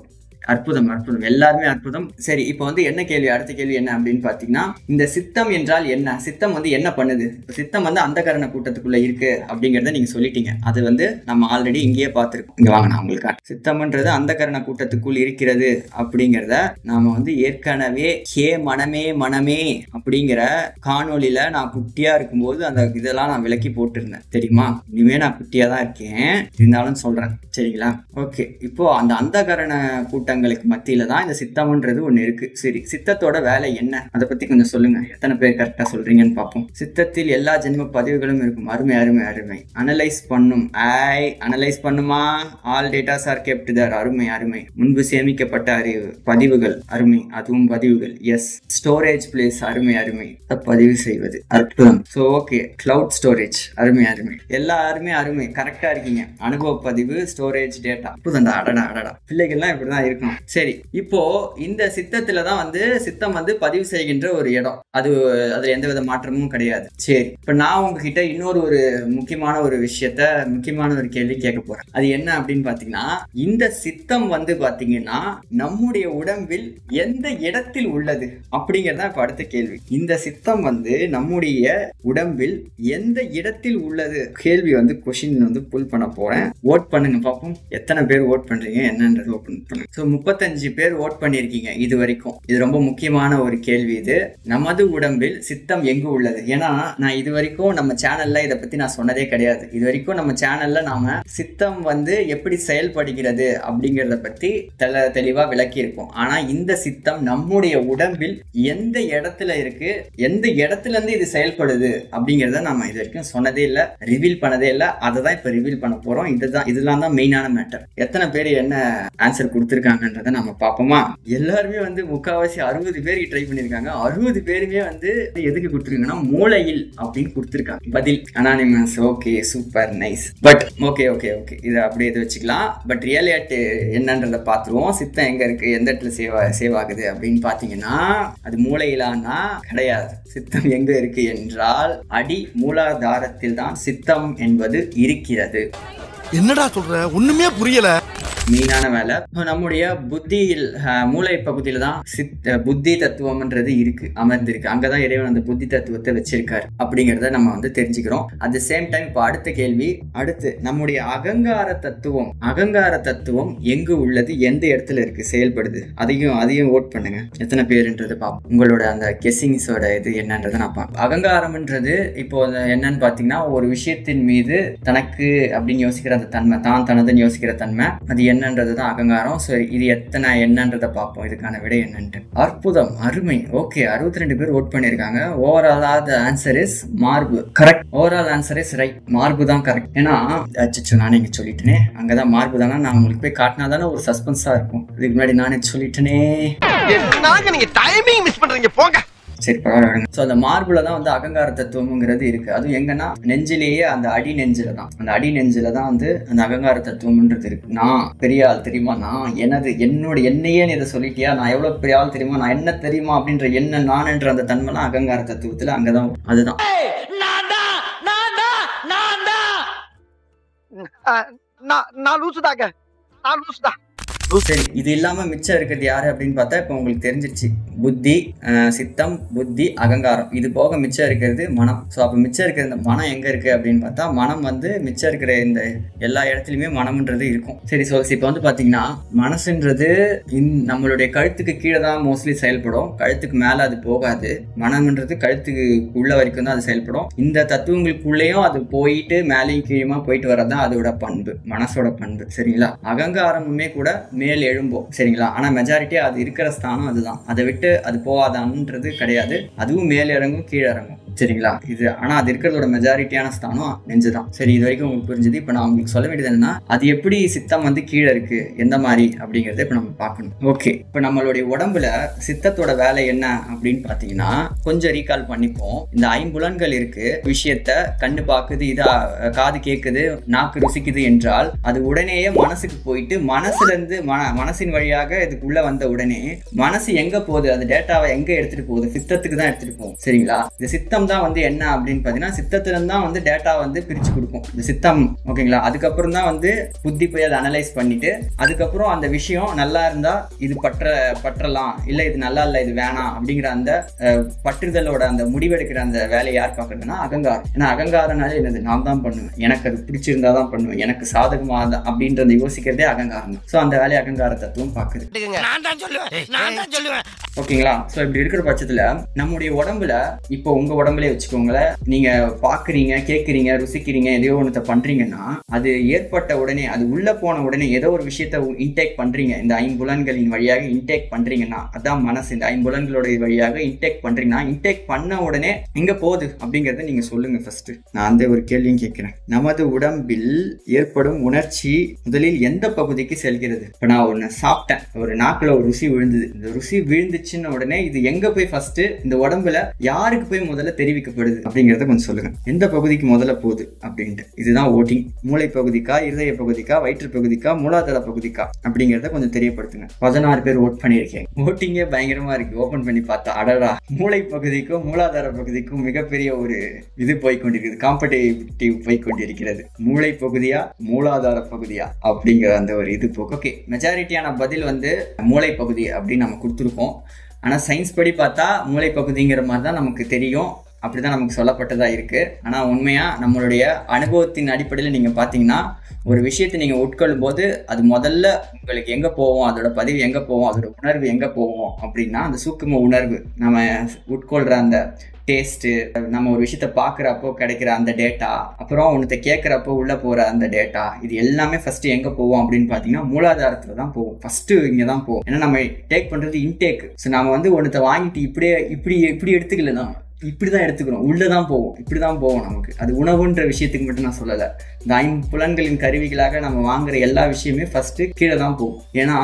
எல்லாருமே அற்புதம். சரி, இப்போ என்ன கேள்வி, அடுத்த கேள்வி என்ன அப்படின்னு பாத்தீங்கன்னா இந்த சித்தம் என்றால் என்ன? சித்தம் என்ன பண்ணுது? சித்தம் அந்த கரண கூட்டத்துக்குள்ள இருக்கு அப்படிங்கறத நீங்க சொல்லிட்டீங்க. அது நம்ம ஆல்ரெடி இங்கேயே பார்த்திருக்கோம். இங்க வாங்க, நான் உங்களுக்கு சித்தம்ன்றது அந்த கரண கூட்டத்துக்குள் இருக்கிறது அப்படிங்கறத நாம ஏற்கனவே ஹே மனமே அப்படிங்கிற காணொலியில நான் குட்டியா இருக்கும்போது அந்த இதெல்லாம் நான் விளக்கி போட்டிருந்தேன். தெரியுமா? இனிமே நான் குட்டியா தான் இருக்கேன், இருந்தாலும் சொல்றேன். சரிங்களா? ஓகே, இப்போ அந்த கரண கூட்டங்களுக்கு மத்தியில தான் இந்த சித்தம்ன்றது ஒண்ணு இருக்கு. சரி, சித்தத்தோட வேலை என்ன? அதை பத்தி கொஞ்சம் சொல்லுங்க. எத்தனை பேர் கரெக்டா சொல்றீங்கன்னு பார்ப்போம். சித்தத்தில் எல்லா ஜென்ம பதிவுகளும் இருக்கும். அருமை. அனலைஸ் பண்ணுமா? ஆல் டேட்டாஸ் ஆர் கெப்ட் தேர். அருமை. முன்பு சேமிக்கப்பட்ட அறிவு பதிவுகள். அருமை, அதுவும் பதிவுகள். எஸ். Storage place. அருமை. பதிவு செய்வது. அற்புதம். So okay, cloud storage. அருமை. எல்லாருமே அருமை, கரெக்டா இருக்கீங்க. அனுபவ பதிவு, ஸ்டோரேஜ், டேட்டா. அற்புதம். அடடா பிள்ளைகள்லாம் இப்படிதான் இருக்கணும். சரி, இப்போ இந்த சித்தத்துலதான் சித்தம் பதிவு செய்கின்ற ஒரு இடம். அதுல எந்தவித மாற்றமும் கிடையாது. சரி, இப்ப நான் உங்ககிட்ட இன்னொரு முக்கியமான ஒரு கேள்வி கேட்க போறேன். அது என்ன அப்படின்னு பாத்தீங்கன்னா இந்த சித்தம் பாத்தீங்கன்னா நம்முடைய உடம்பில் எந்த இடத்தில் உள்ளது அப்படிங்கறத இப்ப அடுத்த கேள்வி. இந்த சித்தம் நம்முடைய உடம்பில் எந்த இடத்தில் உள்ளது? கேள்வி கொஸ்டின் புல் பண்ண போறேன். ஓட் பண்ணுங்க பாப்போம். எத்தனை பேர் ஓட் பண்றீங்க என்னன்றது ஓபன் பண்ணுங்க. 35 பேர் ஓட் பண்ணிருக்கீங்க இது வரைக்கும். இது ரொம்ப முக்கியமான ஒரு கேள்வி. இது நமது உடம்பில் சித்தம் எங்கு உள்ளது? ஏன்னா நான் இது வரைக்கும் நம்ம சேனல்ல இதை பத்தி நான் சொன்னதே கிடையாது. இது வரைக்கும் நம்ம சேனல்ல நாம சித்தம் எப்படி செயல்படுகிறது அப்படிங்கறத பத்தி தெளிவா விளக்கி இருக்கோம். ஆனா இந்த சித்தம் நம்முடைய உடம்பில் எந்த இடத்துல இருக்கு, எந்த இடத்துல இருந்து இது செயல்படுது அப்படிங்கறத நாம இது வரைக்கும் சொன்னதே இல்லை, ரிவீல் பண்ணதே இல்லை. அதை தான் இப்ப ரிவீல் பண்ண போறோம். இதெல்லாம் தான் மெயினான மேட்டர். எத்தனை பேர் என்ன ஆன்சர் கொடுத்திருக்காங்கன்றத நம்ம பார்ப்போமா? எல்லாருமே முக்காவாசி 60 பேருக்கு ட்ரை பண்ணிருக்காங்க. 60 பேருமே எதுக்கு கொடுத்துருக்காங்கன்னா மூளையில் அப்படின்னு கொடுத்துருக்காங்க பதில். Anonymous. Okay, super, nice. But okay இதை அப்படியே இது வச்சுக்கலாம். பட் ரியாலிட்டி என்னன்றத பார்த்துருவோம். சித்தம் எங்க இருக்கு, எந்த இடத்துல சேவ் ஆகுது அப்படின்னு பாத்தீங்கன்னா அது மூளையிலானா கிடையாது. சித்தம் எங்க இருக்கு என்றால் அடி மூலாதாரத்தில் தான் சித்தம் என்பது இருக்கிறது. என்னடா சொல்ற? ஒண்ணுமே புரியல. மெயினான வேலை நம்முடைய புத்தியில், மூளை பகுதியில தான் புத்தி தத்துவம்ன்றது இருக்கு, அமர்ந்திருக்கு. அங்கதான் இறைவன் அந்த புத்தி தத்துவத்தை வச்சிருக்காரு அப்படிங்கறத நம்ம தெரிஞ்சுக்கிறோம். அட் த சேம் டைம் இப்போ அடுத்த கேள்வி, நம்முடைய அகங்கார தத்துவம் எங்கு உள்ளது, எந்த இடத்துல இருக்கு, செயல்படுது? அதையும் ஓட் பண்ணுங்க. எத்தனை பேருன்றது பார்ப்போம். உங்களோட அந்த கெஸ்ஸிங்ஸோட இது என்னன்றதை நான் பார்ப்போம். அகங்காரம்ன்றது இப்போ என்னன்னு பாத்தீங்கன்னா ஒரு விஷயத்தின் மீது தனக்கு அப்படின்னு யோசிக்கிற அந்த தன்மை, தான் தனதுன்னு யோசிக்கிற தன்மை. அது என்னன்றது தான் அகங்காரம். சரி, இது எத்தனை என்னன்றதை பார்ப்போம், இதுக்கான விடை என்னன்ட்டு. அற்புதம், அருமை. ஓகே, 62 பேர் ஓட் பண்ணியிருக்காங்க. ஓவராலா த ஆன்சர் இஸ் மார்பு. Correct. Overall answer is right. மார்பு தான் கரெக்ட். ஏன்னா அச்சோ நானே இங்க சொல்லிட்டேனே, அங்கதான் மார்பு தானே. நான் உங்களுக்கு போய் காட்டினா தானே ஒரு சஸ்பென்ஸா இருக்கும். இதுக்கு முன்னாடி நானே சொல்லிட்டேனே. நீங்க டைமிங் மிஸ் பண்றீங்க போங்க. சரி, பரவாயில்ல. ஸோ அந்த மார்புல தான் வந்து அகங்கார தத்துவம்ங்கிறது இருக்கு. அதுவும் எங்கன்னா நெஞ்சிலேயே, அந்த அடி நெஞ்சில தான், அந்த அடி நெஞ்சில தான் வந்து அந்த அகங்கார தத்துவம்ன்றது இருக்கு. நான் பெரிய ஆள் தெரியுமா, நான் என்னையே நீ இதை சொல்லிட்டியா, நான் எவ்வளவு பெரிய ஆள் தெரியுமா, நான் என்ன தெரியுமா அப்படின்ற என்ன நான்ன்ற அந்த தன்மைலாம் அகங்கார தத்துவத்துல அங்கதான். அதுதான் நான் லூசுதாங்க, நான் லூசுதான். சரி, இது இல்லாம மிச்சம் இருக்கிறது யாரு அப்படின்னு பார்த்தா இப்ப உங்களுக்கு தெரிஞ்சிருச்சு. புத்தி, சித்தம், புத்தி, அகங்காரம். இது போக மிச்சம் இருக்கிறது மனம். ஸோ அப்ப மிச்சம் இருக்கிற இந்த மனம் எங்க இருக்கு அப்படின்னு பார்த்தா, மனம் வந்து மிச்சம் இருக்கிற இந்த எல்லா இடத்துலயுமே மனம்ன்றது இருக்கும். சரி, இப்ப வந்து பாத்தீங்கன்னா மனசுன்றது நம்மளுடைய கழுத்துக்கு கீழே தான் மோஸ்ட்லி செயல்படும். கழுத்துக்கு மேல அது போகாது. மனம்ன்றது கழுத்துக்கு உள்ள வரைக்கும் தான் அது செயல்படும். இந்த தத்துவங்களுக்குள்ளேயும் அது போயிட்டு மேலேயும் கீழேயுமா போயிட்டு வரதான் அதோட பண்பு, மனசோட பண்பு. சரிங்களா? அகங்காரமுமே கூட மேல் எழும்போம். சரிங்களா? ஆனா மெஜாரிட்டியா அது இருக்கிற ஸ்தானம் அதுதான். அதை விட்டு அது போகாதான்ன்றது கிடையாது. அதுவும் மேல் இறங்கும் கீழே இறங்கும். சரிங்களா? இது ஆனா அது இருக்கிறதோட மெஜாரிட்டியான ஸ்தானம் நெஞ்சுதான். சரி, இது வரைக்கும் உங்களுக்கு புரிஞ்சது. இப்ப நான் உங்களுக்கு சொல்ல வேண்டியது என்னன்னா, அது எப்படி சித்தம் வந்து கீழே இருக்கு, எந்த மாதிரி அப்படிங்கறத இப்ப நம்ம பார்க்கணும். ஓகே, இப்ப நம்மளுடைய உடம்புல சித்தத்தோட வேலை என்ன அப்படின்னு பாத்தீங்கன்னா, கொஞ்சம் ரீகால் பண்ணிப்போம். இந்த ஐம்புலன்கள் இருக்கு. விஷயத்த கண்ணு பாக்குது, இதா காது கேக்குது, நாக்கு ருசிக்குது என்றால் அது உடனேயே மனசுக்கு போயிட்டு, மனசுல இருந்து மனசின் வழியாக இதுக்குள்ள வந்த உடனே மனசு எங்க போகுது, அந்த டேட்டாவை எங்க எடுத்துட்டு போகுது, சித்தத்துக்கு தான் எடுத்துட்டு போகும். சரிங்களா? இந்த சித்தம் தான் வந்து என்ன அப்படின்னு பாத்தீங்கன்னா, சித்தத்துல தான் வந்து டேட்டா வந்து பிரிச்சு கொடுக்கும் இந்த சித்தம். ஓகேங்களா? அதுக்கப்புறம் தான் வந்து புத்தி போய் அதை அனலைஸ் பண்ணிட்டு, அதுக்கப்புறம் அந்த விஷயம் நல்லா இருந்தா இது பற்றலாம், இல்ல இது நல்லா இல்ல இது வேணாம் அப்படிங்கிற அந்த பற்றுதலோட அந்த முடிவெடுக்கிற அந்த வேலையை யார் பாக்குறதுன்னா அகங்காரம். ஏன்னா அகங்காரனாலே என்னது, நான் தான் பண்ணுவேன், எனக்கு அது பிடிச்சிருந்தா தான் பண்ணுவேன், எனக்கு சாதகமா அப்படின்றத யோசிக்கிறதே அகங்காரம். சோ அந்த வேலையை அகங்கார தத்துவம் பாக்குது. ஓகேங்களா? சோ இப்படி இருக்கிற பட்சத்துல நம்முடைய உடம்புல, இப்போ உங்க உடம்புல வச்சுக்கோங்களேன், நீங்க பாக்குறீங்க, கேட்கறீங்க, ருசிக்கிறீங்க, எதையோ ஒண்ணு பண்றீங்கன்னா, அது ஏற்பட்ட உடனே, அது உள்ள போன உடனே ஏதோ ஒரு விஷயத்த இன்டேக் பண்றீங்க, இந்த ஐம்புலன்களின் வழியாக இன்டேக் பண்றீங்கன்னா, அதான் மனசு. இந்த ஐம்புலன்களோட வழியாக இன்டேக் பண்றீங்கன்னா, இன்டேக் பண்ண உடனே எங்க போகுது அப்படிங்கறத நீங்க சொல்லுங்க. ஃபர்ஸ்ட் நான் அந்த ஒரு கேள்வியும் கேட்கிறேன். நமது உடம்பில் ஏற்படும் உணர்ச்சி முதலில் எந்த பகுதிக்கு செல்கிறது? இப்ப நான் ஒண்ணு சாப்பிட்டேன், ஒரு நாக்குல ஒரு ருசி விழுந்தது. இந்த ருசி விழுந்துச்சுன்னு உடனே இது எங்க போய் ஃபர்ஸ்ட் இந்த உடம்புல யாருக்கு போய் முதல்ல தெரிவிக்கப்படுது அப்படிங்கறத கொஞ்சம் சொல்லுங்க. எந்த பகுதிக்கு முதல்ல போகுது அப்படின்ட்டு. இதுதான் ஓட்டிங். மூளை பகுதிக்கா, இருதய பகுதிக்கா, வயிற்று பகுதிக்கா, மூலாதார பகுதிக்கா அப்படிங்கறத கொஞ்சம் தெரியப்படுத்துங்க. 16 பேர் ஓட் பண்ணியிருக்கேன். ஓட்டிங்கே பயங்கரமா இருக்கு. ஓபன் பண்ணி பார்த்தா அடடா, மூளை பகுதிக்கும் மூலாதார பகுதிக்கும் மிகப்பெரிய ஒரு இது போய்கொண்டிருக்கிறது, காம்படிட்டிவ் போய்கொண்டிருக்கிறது. மூளை பகுதியா மூலாதார பகுதியா அப்படிங்கிற அந்த ஒரு இது போக்கு. ஓகே, மெஜாரிட்டியான பதில் வந்து மூளை பகுதி அப்படின்னு நம்ம கொடுத்துருக்கோம். ஆனா சயின்ஸ் படி பார்த்தா மூளை பகுதிங்கிற மாதிரி தான் நமக்கு தெரியும், அப்படிதான் நமக்கு சொல்லப்பட்டதா இருக்கு. ஆனா உண்மையா நம்மளுடைய அனுபவத்தின் அடிப்படையில் நீங்க பாத்தீங்கன்னா, ஒரு விஷயத்தை நீங்க உட்கொள்ளும் போது அது முதல்ல உங்களுக்கு எங்க போவோம், அதோட பதிவு எங்க போவோம், அதோட உணர்வு எங்க போவோம் அப்படின்னா, அந்த சூக்கும உணர்வு, நம்ம உட்கொள்ற அந்த டேஸ்ட்டு, நம்ம ஒரு விஷயத்த பார்க்குறப்போ கிடைக்கிற அந்த டேட்டா, அப்புறம் ஒன்றத்தை கேட்குறப்போ உள்ளே போகிற அந்த டேட்டா, இது எல்லாமே ஃபஸ்ட்டு எங்கே போவோம் அப்படின்னு பார்த்தீங்கன்னா மூலாதாரத்தில் தான் போவோம். ஃபஸ்ட்டு இங்கே தான் போவோம். ஏன்னா நம்ம டேக் பண்ணுறது இன்டேக். ஸோ நம்ம வந்து ஒன்றத்தை வாங்கிட்டு இப்படி எடுத்துக்கலன்னா இப்படிதான் எடுத்துக்கிறோம், உள்ளதான் போவோம், இப்படிதான் போவோம். நமக்கு அது உணவுன்ற விஷயத்துக்கு மட்டும் நான் சொல்லலை. இந்த ஐம்புலன்களின் கருவிகளாக நம்ம வாங்குற எல்லா விஷயமே ஃபர்ஸ்ட் கீழே தான் போகும். ஏன்னா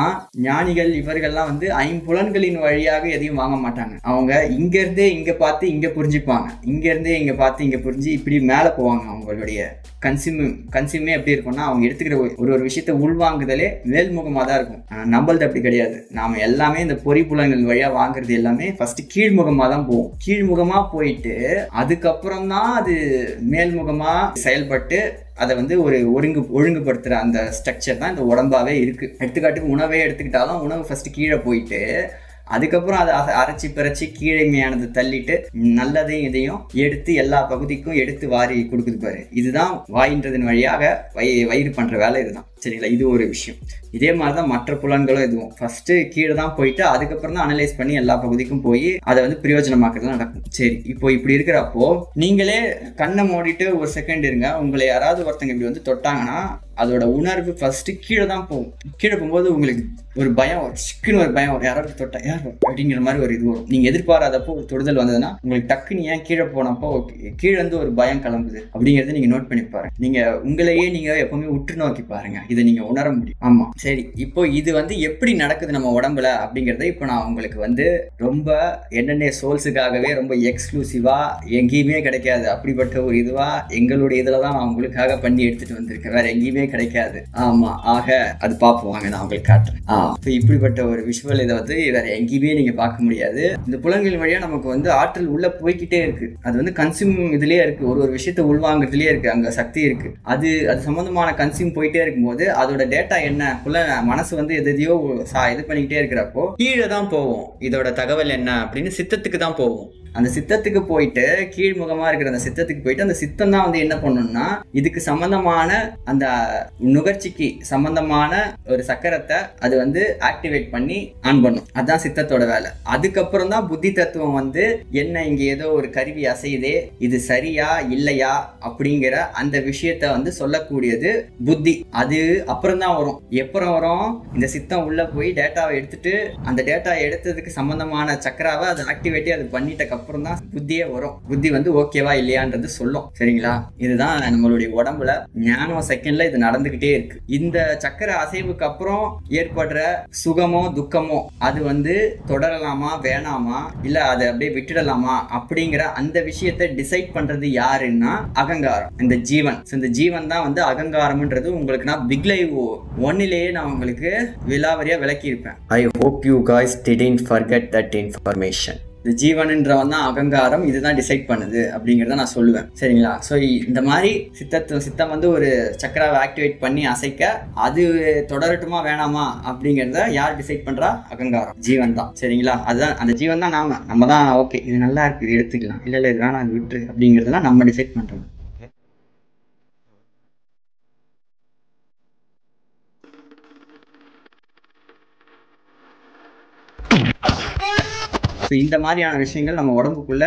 ஞானிகள் இவர்கள்லாம் வந்து ஐம்புலன்களின் வழியாக எதையும் வாங்க மாட்டாங்க. அவங்க இங்க இருந்தே இங்க பார்த்து இங்க புரிஞ்சுப்பாங்க, இங்க இருந்தே இங்க பார்த்து இங்க புரிஞ்சு இப்படி மேல போவாங்க. அவங்களுடைய கன்சியூமே எப்படி இருக்கும்னா, அவங்க எடுத்துக்கிற ஒரு விஷயத்த உள்வாங்குதலே மேல்முகமா தான் இருக்கும். நம்மளது அப்படி கிடையாது. நாம எல்லாமே இந்த பொறிப்புலன்கள் வழியா வாங்குறது எல்லாமே ஃபர்ஸ்ட் கீழ்முகமா தான் போவோம். கீழ்முகமா போயிட்டு அதுக்கப்புறம் தான் அது மேல்முகமா செயல்பட்டு அதை வந்து ஒரு ஒழுங்குபடுத்துற அந்த ஸ்ட்ரக்சர் தான் இந்த உடம்பாவே இருக்கு. எடுத்துக்காட்டுக்கு உணவே எடுத்துக்கிட்டாலும் உணவு ஃபர்ஸ்ட் கீழே போயிட்டு அதுக்கப்புறம் அதை அரைச்சி பிறச்சி கீழமையானது தள்ளிட்டு நல்லதையும் இதையும் எடுத்து எல்லா பகுதிக்கும் எடுத்து வாரி கொடுக்குது பாரு. இதுதான் வாயின்றதன் வழியாக வயிறு பண்ற வேலை இதுதான். சரிங்களா? இது ஒரு விஷயம். இதே மாதிரி தான் மற்ற புலன்களும் இதுவும் ஃபர்ஸ்ட் கீழே தான் போயிட்டு அதுக்கப்புறம் தான் அனலைஸ் பண்ணி எல்லா பகுதிக்கும் போய் அதை வந்து பிரயோஜனமாக்குறது நடக்கும். சரி, இப்போ இப்படி இருக்கிறப்போ நீங்களே கண்ணை மூடிட்டு ஒரு செகண்ட் இருங்க. உங்களை யாராவது ஒருத்தங்க இப்படி வந்து தொட்டாங்கன்னா அதோட உணர்வு ஃபர்ஸ்ட் கீழே தான் போகும். கீழே போகும்போது உங்களுக்கு ஒரு பயம் வரும், சிக்குன்னு ஒரு பயம் வரும். யாராவது தொட்டா யார் அப்படிங்கிற மாதிரி ஒரு இது வரும். நீங்க எதிர்பாராதப்போ ஒரு தொடுதல் வந்ததுன்னா உங்களுக்கு டக்குன்னு ஏன் கீழே போனப்போ கீழே வந்து ஒரு பயம் கிளம்புது அப்படிங்கிறத நீங்க நோட் பண்ணி பாருங்க. நீங்க உங்களையே நீங்க எப்பவுமே உற்று நோக்கி பாருங்க, இதை நீங்க உணர முடியும். ஆமா, சரி. இப்போ இது வந்து எப்படி நடக்குது நம்ம உடம்புல அப்படிங்கறத இப்போ நான் உங்களுக்கு வந்து ரொம்ப என்னென்ன சோல்ஸுக்காகவே ரொம்ப எக்ஸ்க்ளூசிவா எங்கேயுமே கிடைக்காது அப்படிப்பட்ட ஒரு இதுவா எங்களுடைய இதுல தான் நான் உங்களுக்காக பண்ணி எடுத்துட்டு வந்திருக்கேன். வேற எங்கேயுமே கிடைக்காது. ஆமா, ஆக அது பார்ப்போம் வாங்க, நான் உங்களுக்கு காட்டுறேன். இப்படிப்பட்ட ஒரு விஷுவல் இதை வந்து வேற எங்கேயுமே நீங்க பார்க்க முடியாது. இந்த புலன்கள் வழியா நமக்கு வந்து ஆற்றல் உள்ள போய்கிட்டே இருக்கு. அது வந்து கன்சியூம் இதுலயே இருக்கு, ஒரு விஷயத்தை உள்வாங்கிறதுலயே இருக்கு, அங்க சக்தி இருக்கு. அது சம்பந்தமான கன்சியூம் போயிட்டே இருக்கும்போது அதோட டேட்டா என்ன மனசு வந்து எதையோ இது பண்ணிக்கிட்டே இருக்கிறப்போ கீழே தான் போவோம். இதோட தகவல் என்ன அப்படின்னு சித்தத்துக்கு தான் போவோம். அந்த சித்தத்துக்கு போயிட்டு கீழ்முகமா இருக்கிற அந்த சித்தத்துக்கு போயிட்டு அந்த சித்தம் தான் வந்து என்ன பண்ணணும்னா இதுக்கு சம்பந்தமான அந்த நுகர்ச்சிக்கு சம்பந்தமான ஒரு சக்கரத்தை அது வந்து ஆக்டிவேட் பண்ணி ஆன் பண்ணும். அதுதான் சித்தத்தோட வேலை. அதுக்கப்புறம் தான் புத்தி தத்துவம் வந்து என்ன இங்க ஏதோ ஒரு கருவி அசையுதே, இது சரியா இல்லையா அப்படிங்கிற அந்த விஷயத்த வந்து சொல்லக்கூடியது புத்தி. அது அப்புறம் தான் வரும். எப்பறம் வரும்? இந்த சித்தம் உள்ள போய் டேட்டாவை எடுத்துட்டு அந்த டேட்டா எடுத்ததுக்கு சம்பந்தமான சக்கராவை அது ஆக்டிவேட்டே அது பண்ணிட்ட அப்புறம் தான் புத்தியே வரும். புத்தி வந்து ஓகேவா இல்லையான்றது சொல்லும். சரிங்களா? இதுதான் நம்மளுடைய உடம்புல ஞானம் செகண்ட்ல இது நடந்துகிட்டே இருக்கு. இந்த சக்கர அசைவுக்கு அப்புறம் ஏற்படுற சுகமோ துக்கமோ அது வந்து தொடரலாமா வேணாமா இல்ல அதை அப்படியே விட்டுடலாமா அப்படிங்கிற அந்த விஷயத்தை டிசைட் பண்றது யாருன்னா அகங்காரம், இந்த ஜீவன். இந்த ஜீவன் தான் வந்து அகங்காரம்ன்றது உங்களுக்கு நான் பிக் லைவ் 1லேயே நான் உங்களுக்கு விலாவரியா விளக்கி இருப்பேன். I hope you guys didn't forget that information. இந்த ஜீவன்ன்றவன் தான் அகங்காரம், இதுதான் டிசைட் பண்ணுது அப்படிங்கிறத நான் சொல்லுவேன். சரிங்களா? ஸோ இந்த மாதிரி சித்தம் வந்து ஒரு சக்கராவை ஆக்டிவேட் பண்ணி அசைக்க அது தொடரட்டுமா வேணாமா அப்படிங்கிறத யார் டிசைட் பண்றா? அகங்காரம், ஜீவன் தான். சரிங்களா? அதுதான் அந்த ஜீவன் தான் நம்ம தான் ஓகே இது நல்லா இருக்கு இது எடுத்துக்கலாம், இல்லை இது வேணாம் அது விட்டுரு அப்படிங்கிறதெல்லாம் நம்ம டிசைட் பண்றோம். இந்த மாதிரியான விஷயங்கள் நம்ம உடம்புக்குள்ள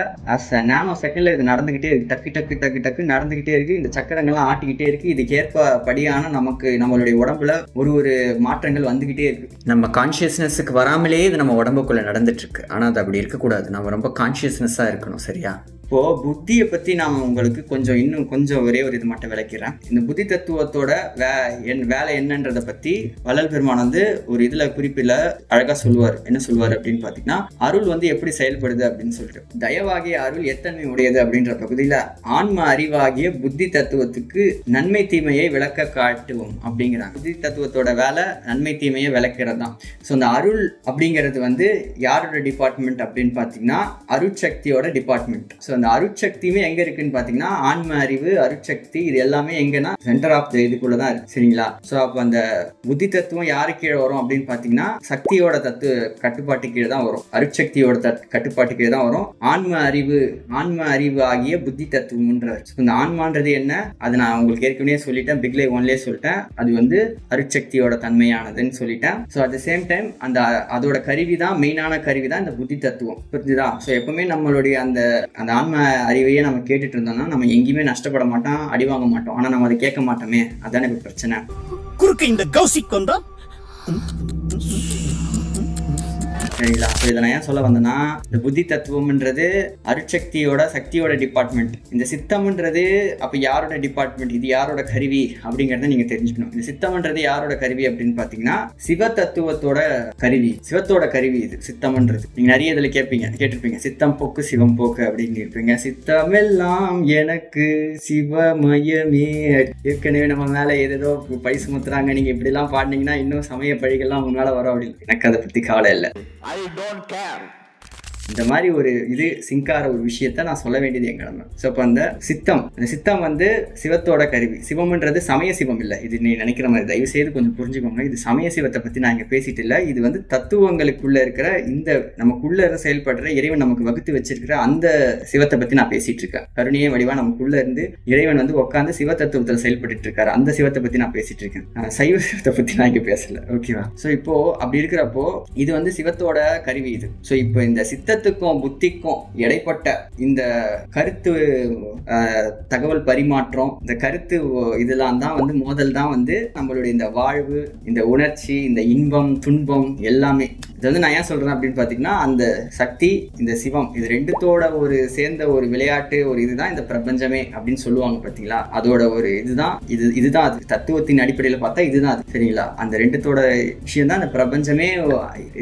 நானோ செகண்ட்ல இது நடந்துகிட்டே இருக்கு. டக்கு டக்கு டக்கு டக்கு நடந்துகிட்டே இருக்கு. இந்த சக்கரங்கள்லாம் ஆட்டிக்கிட்டே இருக்கு. இதுக்கு ஏற்பபடியான நமக்கு நம்மளுடைய உடம்புல ஒரு மாற்றங்கள் வந்துகிட்டே இருக்கு. நம்ம கான்சியஸ்னஸுக்கு வராமலே இது நம்ம உடம்புக்குள்ள நடந்துட்டு இருக்கு. ஆனா அது அப்படி இருக்கக்கூடாது. நம்ம ரொம்ப கான்சியஸ்னஸா இருக்கணும். சரியா? இப்போ புத்தியை பத்தி நான் உங்களுக்கு இன்னும் கொஞ்சம் ஒரே ஒரு இது மட்டும் விளக்கிறேன். இந்த புத்தி தத்துவத்தோட வேலை என்னன்றதை பத்தி வள்ளல் பெருமான் வந்து ஒரு இதுல குறிப்பில அழகா சொல்லுவார். என்ன சொல்லுவார் அப்படின்னு பாத்தீங்கன்னா, அருள் வந்து எப்படி செயல்படுது அப்படின்னு சொல்லிட்டு, தயவாகிய அருள் எத்தன்மை உடையது அப்படின்ற பகுதியில ஆன்ம அறிவாகிய புத்தி தத்துவத்துக்கு நன்மை தீமையை விளக்க காட்டுவோம் அப்படிங்கிறாங்க. புத்தி தத்துவத்தோட வேலை நன்மை தீமையை விளக்கிறது தான். ஸோ இந்த அருள் அப்படிங்கிறது வந்து யாரோட டிபார்ட்மெண்ட் அப்படின்னு பாத்தீங்கன்னா அருட்சக்தியோட டிபார்ட்மெண்ட். ஸோ அந்த அருட்சக்தியுமே எங்க இருக்குன்னு பாத்தீங்கன்னா ஆன்ம அறிவு அருட்சக்தி இது எல்லாமே எங்கன்னா சென்டர் ஆஃப் த இதுக்குள்ள தான் இருக்கு. சரிங்களா? ஸோ அப்போ அந்த புத்தி தத்துவம் யாரு கீழே வரும் அப்படின்னு பாத்தீங்கன்னா சக்தியோட கட்டுப்பாட்டு கீழே தான் வரும். அருட்சக்தியோட கட்டுப்பாட்டு கீழே தான் வரும். ஆன்ம அறிவு ஆகிய புத்தி தத்துவம்ன்றது. இந்த ஆன்மான்றது என்ன அது நான் உங்களுக்கு ஏற்கனவே சொல்லிட்டேன். பிக் லைவ் 1லேயே சொல்லிட்டேன். அது வந்து அருட்சக்தியோட தன்மையானதுன்னு சொல்லிட்டேன். So at the same time அதோட கருவி தான் மெயினான கருவி தான் இந்த புத்தி தத்துவம். புரிஞ்சுதா? ஸோ எப்பவுமே நம்மளுடைய அந்த ஆன்ம அறிவையே நம்ம கேட்டுட்டு இருந்தோம்னா நம்ம எங்கேயுமே நஷ்டப்பட மாட்டோம், அடி வாங்க மாட்டோம். ஆனா நம்ம அதை கேட்க மாட்டோமே, அதான இப்ப பிரச்சனை. குறுக்கு இந்த கௌசிக் வந்தா சரிங்களா? இதை நான் ஏன் சொல்ல வந்தேன்னா இந்த புத்தி தத்துவம்ன்றது சக்தியோட டிபார்ட்மெண்ட். இந்த சித்தம்ன்றது அப்ப யாரோட டிபார்ட்மெண்ட், இது யாரோட கருவி அப்படிங்கறத நீங்க தெரிஞ்சுக்கணும். இந்த சித்தம்ன்றது யாரோட கருவி அப்படின்னு பாத்தீங்கன்னா சிவ தத்துவத்தோட கருவி, சிவத்தோட கருவி இது சித்தம்ன்றது. நீங்க நிறைய இதுல கேட்டிருப்பீங்க சித்தம் போக்கு சிவம் போக்கு அப்படின்னு இருப்பீங்க. சித்தமெல்லாம் எனக்கு சிவமயமே. ஏற்கனவே நம்ம மேல ஏதோ பழி சுமத்துறாங்க, நீங்க இப்படி எல்லாம் பாடினீங்கன்னா இன்னும் சமய பழிகள்லாம் உங்க மேல வரும் அப்படின்னு. எனக்கு அதை பத்தி கவலை இல்லை. I don't care. இந்த மாதிரி ஒரு இது சிங்கார ஒரு விஷயத்த நான் சொல்ல வேண்டியது என் கடமை. ஸோ இப்போ அந்த சித்தம் வந்து சிவத்தோட கருவி. சிவம்ன்றது சமய சிவம் இல்லை, இது நீ நினைக்கிற மாதிரி. தயவு செய்து கொஞ்சம் புரிஞ்சுக்கோங்க, இது சமய சிவத்தை பத்தி நான் இங்க பேசிட்டு இல்லை. இது வந்து தத்துவங்களுக்குள்ள இருக்கிற இந்த நமக்குள்ள இருந்து செயல்படுற இறைவன் நமக்கு வகுத்து வச்சிருக்கிற அந்த சிவத்தை பத்தி நான் பேசிட்டு இருக்கேன். கருணையே வடிவா நமக்குள்ள இருந்து இறைவன் வந்து உட்காந்து சிவ தத்துவத்தில் செயல்பட்டு இருக்காரு, அந்த சிவத்தை பத்தி நான் பேசிட்டு இருக்கேன். சைவ சிவத்தை பத்தி நான் இங்க பேசல, ஓகேவா? ஸோ இப்போ அப்படி இருக்கிறப்போ இது வந்து சிவத்தோட கருவி இது. ஸோ இப்போ இந்த சித்தத்துக்கும் புத்திக்கும் இடைப்பட்ட இந்த கருத்து தகவல் பரிமாற்றம், இந்த கருத்து இதெல்லாம் தான் வந்து மோதல் தான் வந்து நம்மளுடைய இந்த வாழ்வு, இந்த உணர்ச்சி, இந்த இன்பம் துன்பம் எல்லாமே. இது வந்து நான் ஏன் சொல்றேன் அப்படின்னு பாத்தீங்கன்னா, அந்த சக்தி இந்த சிவம் இது ரெண்டுத்தோட ஒரு சேர்ந்த ஒரு விளையாட்டு, ஒரு இதுதான் இந்த பிரபஞ்சமே அப்படின்னு சொல்லுவாங்க பாத்தீங்களா. அதோட ஒரு இதுதான் அது. தத்துவத்தின் அடிப்படையில பார்த்தா இதுதான் அது, சரிங்களா? அந்த ரெண்டுத்தோட விஷயம் தான் இந்த பிரபஞ்சமே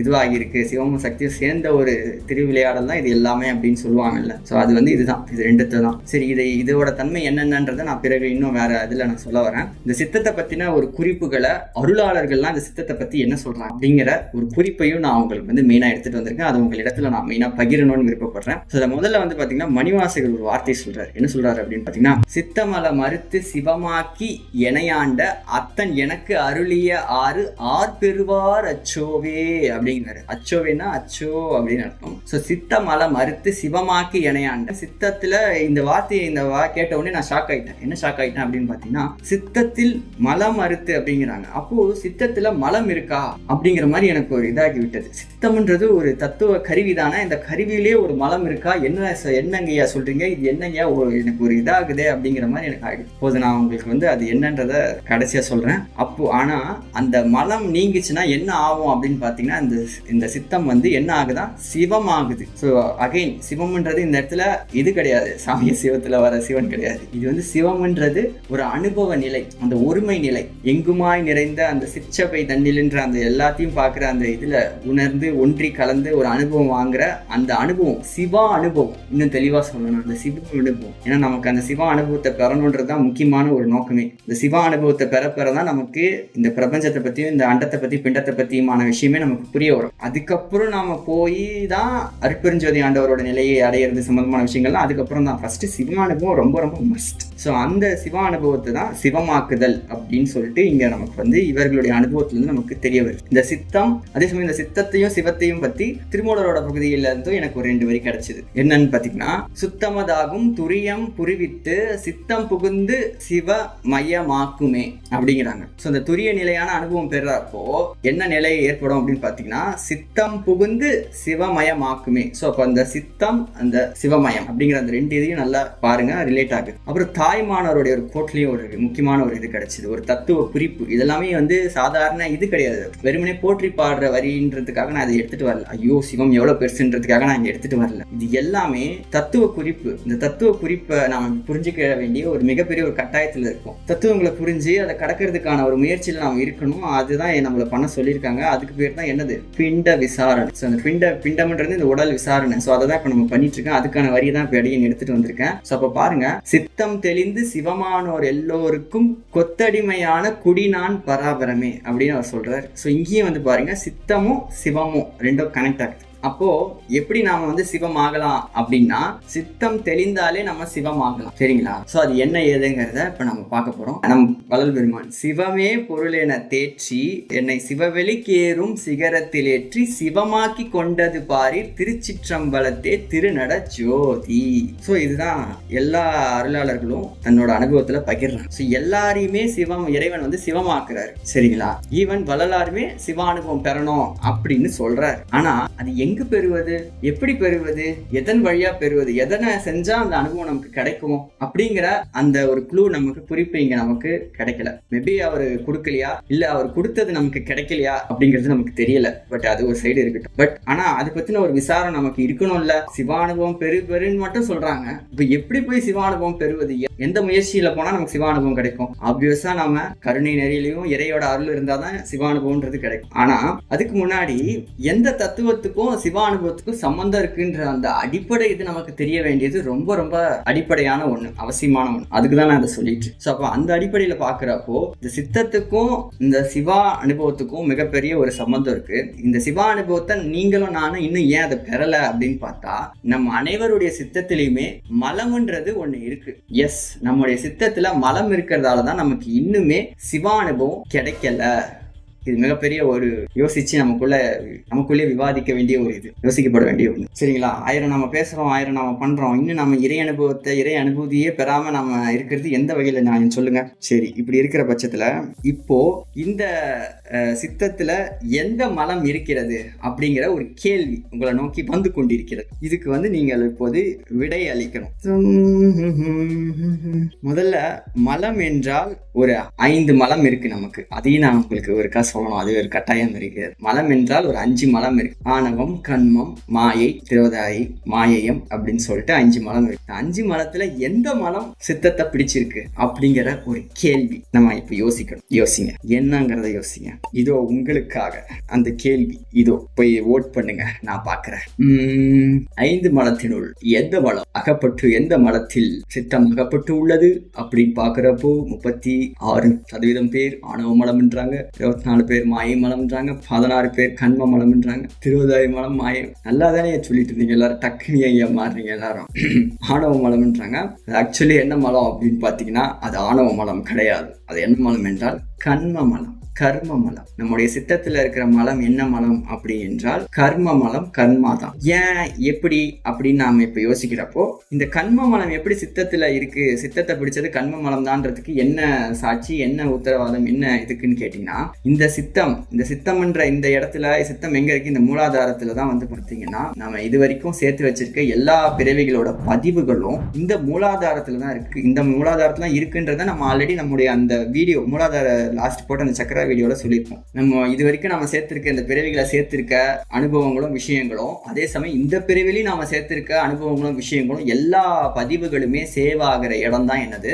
இதுவாகியிருக்கு. சிவமும் சக்தியும் சேர்ந்த ஒரு திருவிளையாடல் தான் இது எல்லாமே அப்படின்னு சொல்லுவாங்கல்ல. ஸோ அது வந்து இதுதான், இது ரெண்டுத்தை தான். சரி, இதோட தன்மை என்னென்னன்றதை நான் பிறகு இன்னும் வேற இதுல நான் சொல்ல வரேன். இந்த சித்தத்தை பத்தின ஒரு குறிப்புகளை அருளாளர்கள்லாம் இந்த சித்தத்தை பத்தி என்ன சொல்றாங்க அப்படிங்கிற ஒரு குறிப்பையும் நான் உங்களுக்கு வந்து மெயினா எடுத்துட்டு வந்திருக்கேன். அது உங்களிடத்துல நான் மெயினா பகிரணும்னு விருப்பப்படுறேன். ஸோ முதல்ல வந்து பாத்தீங்கன்னா மணிவாசகர் ஒரு வார்த்தை சொல்றாரு. என்ன சொல்றாரு அப்படின்னு பாத்தீங்கன்னா, சித்தமல மறுத்து சிவமாக்கி எனையாண்ட அத்தன் எனக்கு அருளிய ஆறு பெறுவார் அச்சோவே அப்படிங்கிறாரு. அச்சோவேனா அச்சோ அப்படின்னு அர்த்தம். ஸோ சித்தமல மறுத்து சிவமாக்கி எனையாண்ட, சித்தத்துல இந்த வார்த்தையை கேட்ட உடனே நான் ஷாக் ஆயிட்டேன். என்ன ஷாக் ஆயிட்டேன் அப்படின்னு பாத்தீங்கன்னா, சித்தத்தில் மலம் மறுத்து அப்படிங்கிறாங்க. அப்போ சித்தத்துல மலம் இருக்கா அப்படிங்கிற மாதிரி எனக்கு ஒரு இதாகி விட்டது. சித்தம்ன்றது ஒரு தத்துவ கருவி தானே, இந்த கருவியிலே ஒரு மலம் இருக்கா, என்னங்கய்யா சொல்றீங்க, இது என்னங்கய்யா எனக்கு ஒரு இதாகுதே அப்படிங்கிற மாதிரி எனக்கு ஆயிடுச்சு. போது நான் உங்களுக்கு வந்து அது என்னன்றத கடைசியா சொல்றேன். அப்போ ஆனா அந்த மலம் நீங்கிச்சுன்னா என்ன ஆகும் அப்படின்னு பாத்தீங்கன்னா, இந்த சித்தம் வந்து என்ன ஆகுதான், சிவம் ஆகுது. ஸோ அகைன் சிவம்ன்றது இந்த இடத்துல இது கிடையாது, சாமிய சிவத்துல வர சிவன் கிடையாது. இது வந்து சிவம்ன்றது ஒரு அனுபவ நிலை, அந்த ஒருமை நிலை, எங்குமாய் நிறைந்த அந்த சிற்சபை தண்ணில்ன்ற அந்த எல்லாத்தையும் பார்க்குற அந்த இதுல உணர்ந்து ஒன்றி கலந்து ஒரு அனுபவம் வாங்குற அந்த அனுபவம், சிவா அனுபவம். இன்னும் தெளிவா சொல்லணும், அந்த சிவ அனுபவம். ஏன்னா நமக்கு அந்த சிவா அனுபவத்தை பெறணுன்றதுதான் முக்கியமான ஒரு நோக்கமே. இந்த சிவா அனுபவத்தை பெறதான் நமக்கு இந்த பிரபஞ்சத்தை பத்தியும் இந்த அண்டத்தை பத்தி பிண்டத்தை பத்தியுமான விஷயமே நமக்கு புரிய வரும். அதுக்கப்புறம் நாம போய் தான் அருட்பெருஞ்சோதி ஆண்டவரோட நிலையை அடையிறது சம்பந்தமான விஷயங்கள்லாம் அதுக்கப்புறம் தான். ஃபர்ஸ்ட் சிவ அனுபவம் ரொம்ப ரொம்ப மஸ்ட். ஸோ அந்த சிவ அனுபவத்தை தான் சிவமாக்குதல் அப்படின்னு சொல்லிட்டு இங்க நமக்கு வந்து இவர்களுடைய அனுபவத்துல இருந்து நமக்கு தெரிய வருது. இந்த சித்தம், அதே சமயம் இந்த சித்தத்தையும் சிவத்தையும் பத்தி திருமூலரோட பகுதியில இருந்தும் எனக்கு ஒரு 2 வரி கிடைச்சது. என்னன்னு பாத்தீங்கன்னா, சுத்தமதாகும் துரியம் புரிவித்து சித்தம் புகுந்து சிவ மையமாக்குமே அப்படிங்கிறாங்க. ஸோ இந்த துரிய நிலையான அனுபவம் பெறப்போ என்ன நிலை ஏற்படும் அப்படின்னு பாத்தீங்கன்னா, சித்தம் புகுந்து சிவமயமாக்குமே. ஸோ அப்போ அந்த சித்தம் அந்த சிவமயம் அப்படிங்கிற அந்த 2 இதையும் நல்லா பாருங்க, ரிலேட் ஆகுது. அப்புறம் தாய்மானவருடைய ஒரு கோட்லயும் ஒரு முக்கியமான ஒரு இது கிடைச்சது, ஒரு தத்துவ குறிப்பு. இதெல்லாமே வந்து சாதாரண இது கிடையாது, வெறுமனே போற்றி பாடுற வரின்றதுக்காக நான் அதை எடுத்துட்டு வரல. ஐயோ சிவம் எவ்வளவு பெருசுன்றதுக்காக நான் இங்க எடுத்துட்டு வரல. இது எல்லாமே தத்துவ குறிப்பு. இந்த தத்துவ குறிப்பை நாம புரிஞ்சுக்க வேண்டிய ஒரு மிகப்பெரிய ஒரு கட்டாயத்துல இருக்கும். தத்துவங்களை புரிஞ்சு அதை கடக்கிறதுக்கான ஒரு முயற்சியில நாம இருக்கணும். அதுதான் நம்மள பண்ண சொல்லியிருக்காங்க. அதுக்கு பேர் தான் என்னது, பிண்ட விசாரணை. ஸோ அந்த பிண்டம்ன்றது இந்த உடல் விசாரணை. ஸோ அதை தான் இப்போ நம்ம பண்ணிட்டு இருக்கேன். அதுக்கான வரியை தான் இப்போ அடியேன் எடுத்துட்டு வந்திருக்கேன். ஸோ அப்போ பாருங்க, சித்தம் தெளிந்து சிவமானோர் எல்லோருக்கும் கொத்தடிமையான குடிநான் பராபரமே அப்படின்னு அவர் சொல்றாரு. ஸோ இங்கேயும் வந்து பாருங்க, சித்தமும் சிவமும் ரெண்டும் கனெக்ட் ஆகுது. அப்போ எப்படி நாம வந்து சிவம் ஆகலாம் அப்படின்னா, சித்தம் தெளிந்தாலே நம்ம சிவம் ஆகலாம், சரிங்களா? சோ அது என்ன ஏதுங்கிறத இப்ப நம்ம பார்க்க போறோம். நம் வள்ளல் பெருமான் சிவமே பொருள் என தேற்றி என்னை சிவவெளிக்கேறும் சிகரத்திலேற்றி சிவமாக்கி கொண்டது பாரிர் திருச்சிற்றம்பலத்தே திருநட ஜோதி. சோ இதுதான் எல்லா அருளாளர்களும் தன்னோட அனுபவத்துல பகிர்றாங்க. சோ எல்லாரையுமே சிவம், இறைவன் வந்து சிவமாக்குறாரு, சரிங்களா? ஈவன் வள்ளலாருமே சிவ அனுபவம் பெறணும் அப்படின்னு சொல்றாரு. ஆனா அது எங்கு பெறுவது, எப்படி பெறுவது, எதன் வழியா பெறுவது, எதனை செஞ்சா அந்த அனுபவம் நமக்கு கிடைக்கும் அப்படிங்கிற அந்த ஒரு க்ளூ நமக்கு குறிப்பு இங்க நமக்கு கிடைக்கல. மேபி அவரு கொடுக்கலையா, இல்ல அவர் கொடுத்தது நமக்கு கிடைக்கலையா அப்படிங்கிறது நமக்கு தெரியல. பட் அது ஒரு சைடு இருக்கட்டும். பட் ஆனா அதை பத்தின ஒரு விசாரம் நமக்கு இருக்கணும்ல. சிவானுபவம் பெருன்னு மட்டும் சொல்றாங்க. இப்ப எப்படி போய் சிவானுபவம் பெறுவது, எந்த முயற்சியில போனா நமக்கு சிவானுபவம் கிடைக்கும்? ஆப்வியஸா நம்ம கருணை நெறியிலையும் இறையோட அருள் இருந்தாதான் சிவானுபவம்ன்றது கிடைக்கும். ஆனா அதுக்கு முன்னாடி எந்த தத்துவத்துக்கும் சிவ அனுபவத்துக்கும் சம்பந்தம் இருக்குன்ற அந்த அடிப்படை இது நமக்கு தெரிய வேண்டியது ரொம்ப ரொம்ப அடிப்படையான ஒண்ணு, அவசியமான ஒண்ணு. அதுக்கு தான் நான் அதை சொல்லிட்டு. ஸோ அப்போ அந்த அடிப்படையில பாக்குறப்போ இந்த சித்தத்துக்கும் இந்த சிவா அனுபவத்துக்கும் மிகப்பெரிய ஒரு சம்பந்தம் இருக்கு. இந்த சிவா அனுபவத்தை நீங்களும் நானும் இன்னும் ஏன் அதை பெறல அப்படின்னு பார்த்தா, நம்ம அனைவருடைய சித்தத்திலையுமே மலம்ன்றது ஒண்ணு இருக்கு. எஸ், நம்முடைய சித்தத்துல மலம் இருக்கிறதால தான் நமக்கு இன்னுமே சிவா அனுபவம் கிடைக்கல. இது மிகப்பெரிய ஒரு யோசிச்சு நமக்குள்ளே விவாதிக்க வேண்டிய ஒரு இது, யோசிக்கப்பட வேண்டிய ஒண்ணு. சரிங்களா? 1000 நம்ம பேசுறோம், 1000 நம்ம பண்றோம், இன்னும் நம்ம இறை அனுபூதியே பெறாம நம்ம இருக்கிறது எந்த வகையில நான் சொல்லுங்க. சரி, இப்படி இருக்கிற பட்சத்துல இப்போ இந்த சித்தத்துல எந்த மலம் இருக்கிறது அப்படிங்கிற ஒரு கேள்வி உங்களை நோக்கி வந்து கொண்டிருக்கிறது. இதுக்கு நீங்கள் இப்போது விடை அளிக்கணும். முதல்ல மலம் என்றால் ஒரு 5 மலம் இருக்கு நமக்கு. அதையும் நான் உங்களுக்கு ஒரு சொல்லணும், அது ஒரு கட்டாயம் இருக்கிறது. மலம் என்றால் ஒரு 5 மலம் இருக்கு. ஆணவம், கண்மம், மாயை, திரோதாயி, மாயையம் அப்படின்னு சொல்லிட்டு 5 மலம் இருக்கு. 5 மலத்துல எந்த மலம் சித்தத்தை பிடிச்சிருக்கு அப்படிங்கிற ஒரு கேள்வி நம்ம இப்ப யோசிக்கணும். யோசிங்க, என்னங்கிறத யோசிங்க. இதோ உங்களுக்காக அந்த கேள்வி. இதோ போய் ஓட் பண்ணுங்க, நான் பாக்குறேன். 5 மலத்தினுள் எந்த மலம் அகப்பட்டு, எந்த மலத்தில் சித்தம் அகப்பட்டு உள்ளது அப்படின்னு பாக்குறப்போ 36% பேர் ஆணவ மலம்ன்றாங்க, 24 பேர் மாயை மலம்ன்றாங்க, 16 பேர் கண்ம மலம்ன்றாங்க, திருவதாய மலம், மாயை. நல்லா தானே சொல்லிட்டு இருந்தீங்க எல்லாரும், டக்குனு ஐயா மாறுறீங்க எல்லாரும். ஆணவ மலம்ன்றாங்க. ஆக்சுவலி என்ன மலம் அப்படின்னு பாத்தீங்கன்னா அது ஆணவ மலம் கிடையாது. அது என்ன மலம் என்றால் கண்ம மலம், கர்ம மலம். நம்முடைய சித்தத்துல இருக்கிற மலம் என்ன மலம் அப்படி என்றால் கர்ம மலம், கர்மா தான். ஏன், எப்படி அப்படின்னு நாம இப்ப யோசிக்கிறப்போ, இந்த கர்ம மலம் எப்படி சித்தத்துல இருக்கு, சித்தத்தை பிடிச்சது கர்ம மலம் தான்றதுக்கு என்ன சாட்சி, என்ன உத்தரவாதம், என்ன இதுக்குன்னு கேட்டீங்கன்னா, இந்த சித்தம்ன்ற இந்த இடத்துல, சித்தம் எங்க இருக்கு, இந்த மூலாதாரத்துல தான் பாத்தீங்கன்னா நம்ம இது வரைக்கும் சேர்த்து வச்சிருக்க எல்லா பிறவிகளோட பதிவுகளும் இந்த மூலாதாரத்துல தான் இருக்கு. இந்த மூலாதாரத்துல இருக்குன்றத நம்ம ஆல்ரெடி நம்முடைய அந்த வீடியோ மூலாதார லாஸ்ட் போட்டு அந்த சக்கர வீடியோல சொல்லியிருப்போம். நம்ம இது வரைக்கும் நாம சேர்த்திருக்க இந்த பிறவிகளை சேர்த்திருக்க அனுபவங்களும் விஷயங்களும், அதே சமயம் இந்த பிறவிலையும் நாம சேர்த்திருக்க அனுபவங்களும் விஷயங்களும் எல்லா பதிவுகளுமே சேவ் ஆகிற இடம் தான் என்னது,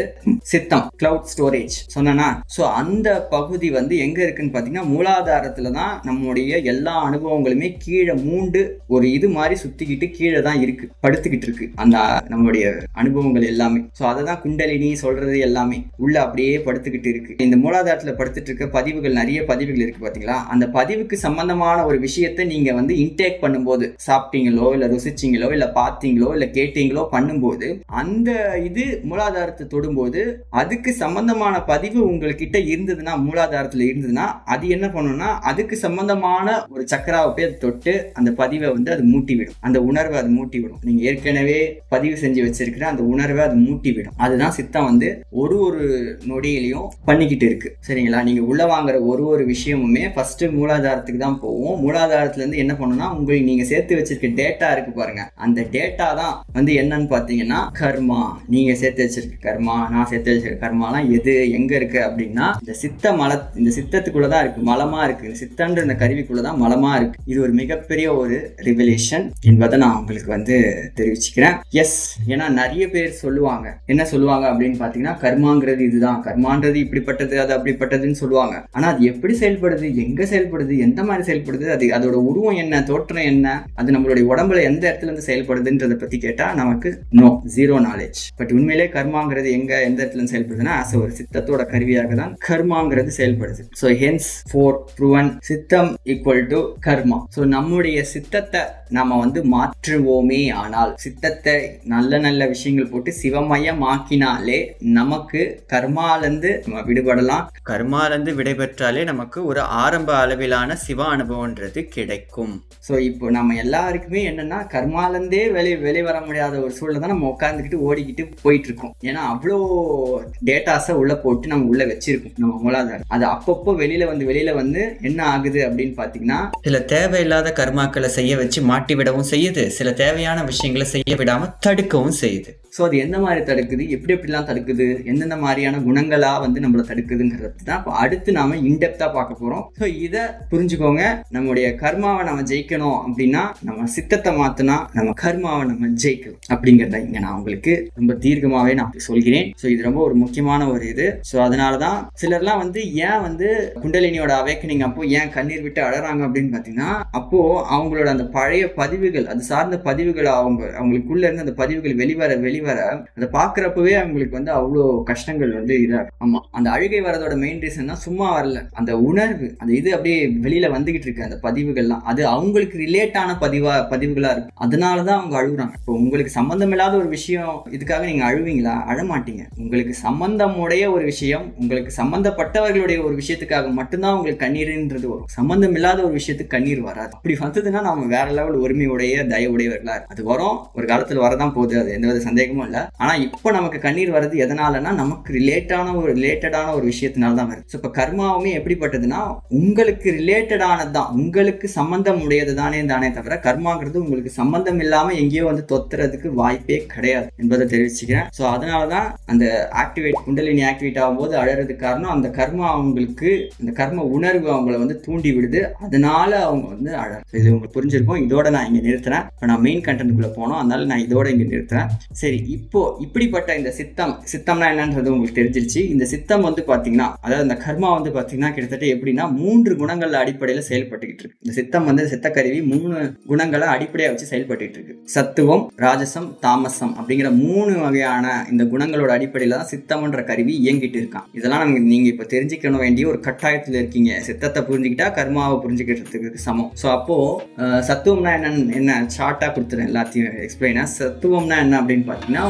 சித்தம், கிளவுட் ஸ்டோரேஜ் சொன்னா. சோ அந்த பகுதி எங்க இருக்குன்னு பாத்தீங்கன்னா மூலாதாரத்துல தான் நம்முடைய எல்லா அனுபவங்களுமே கீழே மூண்டு ஒரு இது மாதிரி சுத்திக்கிட்டு கீழே தான் இருக்கு, படுத்துக்கிட்டு இருக்கு அந்த நம்மளுடைய அனுபவங்கள் எல்லாமே. சோ அததான் குண்டலினி சொல்றது எல்லாமே உள்ள அப்படியே படுத்துக்கிட்டு இருக்கு. இந்த மூலாதாரத்துல படுத்துட்டு இருக்க பதிவுகள், நிறைய பதிவுகள் இருக்கு பாத்தீங்களா. அந்த பதிவுக்கு சம்பந்தமான ஒரு விஷயத்தை நீங்க இன்டேக் பண்ணும்போது, சாப்பிட்டீங்களோ இல்ல ருசிச்சீங்களோ இல்ல பாத்தீங்களோ இல்ல கேட்டீங்களோ பண்ணும்போது, அந்த இது மூலாதாரத்தை தொடும்போது அதுக்கு சம்பந்தமான பதிவு உங்ககிட்ட இருந்ததுன்னா, மூலாதாரத்துல இருந்ததுன்னா அது என்ன பண்ணும்னா அதுக்கு சம்பந்தமான ஒரு சக்கராவை போய் அது தொட்டு அந்த பதிவை அது மூட்டிவிடும், அந்த உணர்வை அது மூட்டிவிடும். நீங்க ஏற்கனவே பதிவு செஞ்சு வச்சிருக்கிற அந்த உணர்வை அது மூட்டிவிடும். அதுதான் சித்தம் ஒரு நொடியிலையும் பண்ணிக்கிட்டு இருக்கு. சரிங்களா? நீங்க உள்ள வாங்குற ஒரு விஷயமுமே ஃபர்ஸ்ட் மூலாதாரத்துக்கு தான் போகும். மூலாதாரத்துல இருந்து என்ன பண்ணும்னா உங்களுக்கு நீங்க சேர்த்து வச்சிருக்க டேட்டா இருக்கு பாருங்க, அந்த டேட்டா தான் என்னன்னு பாத்தீங்கன்னா கர்மா. நீங்க சேர்த்து வச்சிருக்க கர்மா, நான் சேர்த்து வச்சிருக்க கர்மாலாம் எது எங்க இருக்கு அப்படின்னா இந்த இந்த சித்தத்துக்குள்ளதான் இருக்கு, மலமா இருக்கு. இந்த சித்தன்ற இந்த கருவிக்குள்ளதான் மலமா இருக்கு. இது ஒரு மிகப்பெரிய ஒரு ரிவலேஷன் என்பதை நான் உங்களுக்கு தெரிவிச்சுக்கிறேன். எஸ், ஏன்னா நிறைய பேர் சொல்லுவாங்க, என்ன சொல்லுவாங்க அப்படின்னு பாத்தீங்கன்னா கர்மாங்கிறது இதுதான், கர்மான்றது இப்படிப்பட்டது, அது அப்படிப்பட்டதுன்னு சொல்லுவாங்க. ஆனா அது எப்படி செயல்படுது, எங்க செயல்படுது, எந்த மாதிரி செயல்படுது, அதோட உருவம் என்ன, தோற்றம் என்ன, அது நம்மளுடைய உடம்புல எந்த இடத்துல இருந்து செயல்படுதுன்றதை பத்தி கேட்டா நமக்கு ஜீரோ நாலேஜ். பட் உண்மையிலே கர்மாங்கிறது எந்த இடத்துல செயல்படுதுன்னா ஒரு சித்தத்தோட கருவியாக தான் கர்மாங்கிறது செயல்படுது. ஸோ ஹென்ஸ் ஃபோர் ப்ரூவன் சித்தம் ஈக்குவல் டு கர்மா. ஸோ நம்முடைய சித்தத்தை நாம மாற்றுவோமே ஆனால், சித்தத்தை நல்ல நல்ல விஷயங்கள் போட்டு சிவமயம் ஆக்கினாலே நமக்கு கர்மாலந்து நம்ம விடுபடலாம். கர்மாலந்து விடைபெற்றாலே நமக்கு ஒரு ஆரம்ப அளவிலான சிவ அனுபவம்ன்றது கிடைக்கும். ஸோ இப்போ நம்ம எல்லாருக்குமே என்னன்னா கர்மாலந்தே வெளியே வர முடியாத ஒரு சூழலை தான் நம்ம உட்காந்துக்கிட்டு ஓடிக்கிட்டு போயிட்டு இருக்கோம். ஏன்னா அவ்வளோ டேட்டாஸை உள்ள போட்டு நம்ம உள்ள வச்சிருக்கோம் நம்ம மூலாதாரம். அது அப்பப்போ வெளியில என்ன ஆகுது அப்படின்னு பாத்தீங்கன்னா, சில தேவையில்லாத கர்மாக்களை செய்ய வச்சு மாட்டி விடவும் செய்யுது, சில தேவையான விஷயங்களை செய்ய விடாம தடுக்கவும் செய்யுது. ஸோ அது எந்த மாதிரி தடுக்குது, எப்படிலாம் தடுக்குது, எந்தெந்த மாதிரியான குணங்களா நம்மளை தடுக்குதுங்கிறது தான் அடுத்து நாம இன்டெப்தா பார்க்க போறோம். ஸோ இதை புரிஞ்சுக்கோங்க. நம்முடைய கர்மாவை நம்ம ஜெயிக்கணும் அப்படின்னா நம்ம சித்தத்தை மாத்தினா நம்ம கர்மாவை நம்ம ஜெயிக்கணும் அப்படிங்கிறத இங்க நான் உங்களுக்கு ரொம்ப தீர்க்கமாவே நான் சொல்கிறேன். ஸோ இது ரொம்ப ஒரு முக்கியமான ஒரு இது. ஸோ அதனாலதான் சிலர்லாம் ஏன் குண்டலினியோட அவேக்கனிங் அப்போ ஏன் கண்ணீர் விட்டு அழறாங்க அப்படின்னு பாத்தீங்கன்னா, அப்போ அவங்களோட அந்த பழைய பதிவுகள், அது சார்ந்த பதிவுகள் அவங்களுக்குள்ள இருந்து அந்த பதிவுகள் வெளிவர அதை பாக்குறப்பவே அவங்களுக்கு வந்து அவ்வளோ கஷ்டங்கள் வந்து இதாகும். ஆமா, அந்த அழுகை வரதோட மெயின் ரீசன் தான் சும்மா வரல, அந்த உணர்வு, அந்த இது அப்படியே வெளியில வந்துகிட்டு இருக்கு. அந்த பதிவுகள்லாம் அது அவங்களுக்கு ரிலேட்டான பதிவுகளா இருக்கு, அதனாலதான் அவங்க அழுகுறாங்க. இப்போ உங்களுக்கு சம்பந்தம் இல்லாத ஒரு விஷயம் இதுக்காக நீங்க அழுவீங்களா? அழமாட்டீங்க. உங்களுக்கு சம்பந்தமுடைய ஒரு விஷயம், உங்களுக்கு சம்பந்தப்பட்டவர்களுடைய ஒரு விஷயத்துக்காக மட்டும்தான் உங்களுக்கு கண்ணீர்ன்றது வரும். சம்பந்தம் இல்லாத ஒரு விஷயத்துக்கு கண்ணீர் வராது. அப்படி வந்ததுன்னா நம்ம வேற லெவல் உரிமையுடைய தயவுடையவர்களா இருக்கும். அது வரும், ஒரு காலத்துல வரதான் போகுது, அது எந்தவித சந்தேகமும் இல்லை. ஆனா இப்போ நமக்கு கண்ணீர் வர்றது எதனாலன்னா நமக்கு ரிலேட்டடான ஒரு விஷயத்தினால்தான் வருது. இப்ப கர்மாவுமே எப்படிப்பட்டதுன்னா உங்களுக்கு ரிலேட்டடானதுதான், உங்களுக்கு சம்பந்தம் உடையது தானே தவிர கர்மாங்கிறது உங்களுக்கு சம்பந்தம் இல்லாம எங்கேயோ வந்து தொத்துறதுக்கு வாய்ப்பே கிடையாது என்பதை தெரிவிச்சுக்கிறேன். ஸோ அதனாலதான் அந்த குண்டலினி ஆக்டிவேட் ஆகும்போது அழறதுக்கு காரணம் அந்த கர்மா அவங்களுக்கு, அந்த கர்ம உணர்வு அவங்கள வந்து தூண்டி விடுது, அதனால அவங்க வந்து அழற. இது உங்களுக்கு புரிஞ்சிருக்கும். இதோட நான் இங்க நிறுத்துறேன். இப்போ நான் மெயின் கண்டென்ட்குள்ள போனோம், அதனால நான் இதோட இங்க நிறுத்துறேன். சரி, இப்போ இப்படிப்பட்ட இந்த சித்தம்னா என்னன்றது உங்களுக்கு தெரிஞ்சிருச்சு. இந்த சித்தம் வந்து பாத்தீங்கன்னா, அதாவது இந்த கர்மா வந்து பாத்தீங்கன்னா கிட்டத்தட்ட எப்படின்னா 3 குணங்கள் அடிப்படையில செயல்பட்டுக்கிட்டு இருக்கு. இந்த சித்தம் வந்து சித்தக்கருவி 3 குணங்களை அடிப்படையா வச்சு செயல்பட்டு இருக்கு. சத்துவம், ராஜசம், தாமசம் அப்படிங்கிற 3 வகையான இந்த குணங்களோட அடிப்படையில தான் சித்தம்ன்ற கருவி இயங்கிட்டு இருக்கான். இதெல்லாம் நீங்க இப்ப தெரிஞ்சுக்கணும் வேண்டிய ஒரு கட்டாயத்துல இருக்கீங்க. சித்தத்தை புரிஞ்சுக்கிட்டா கர்மாவை புரிஞ்சுக்கிறதுக்கு சமம். ஸோ அப்போ சத்துவம்னா என்ன ஷார்ட்டா கொடுத்துறேன் எல்லாத்தையும் எக்ஸ்பிளைனா. சத்துவம்னா என்ன அப்படின்னு பாத்தீங்கன்னா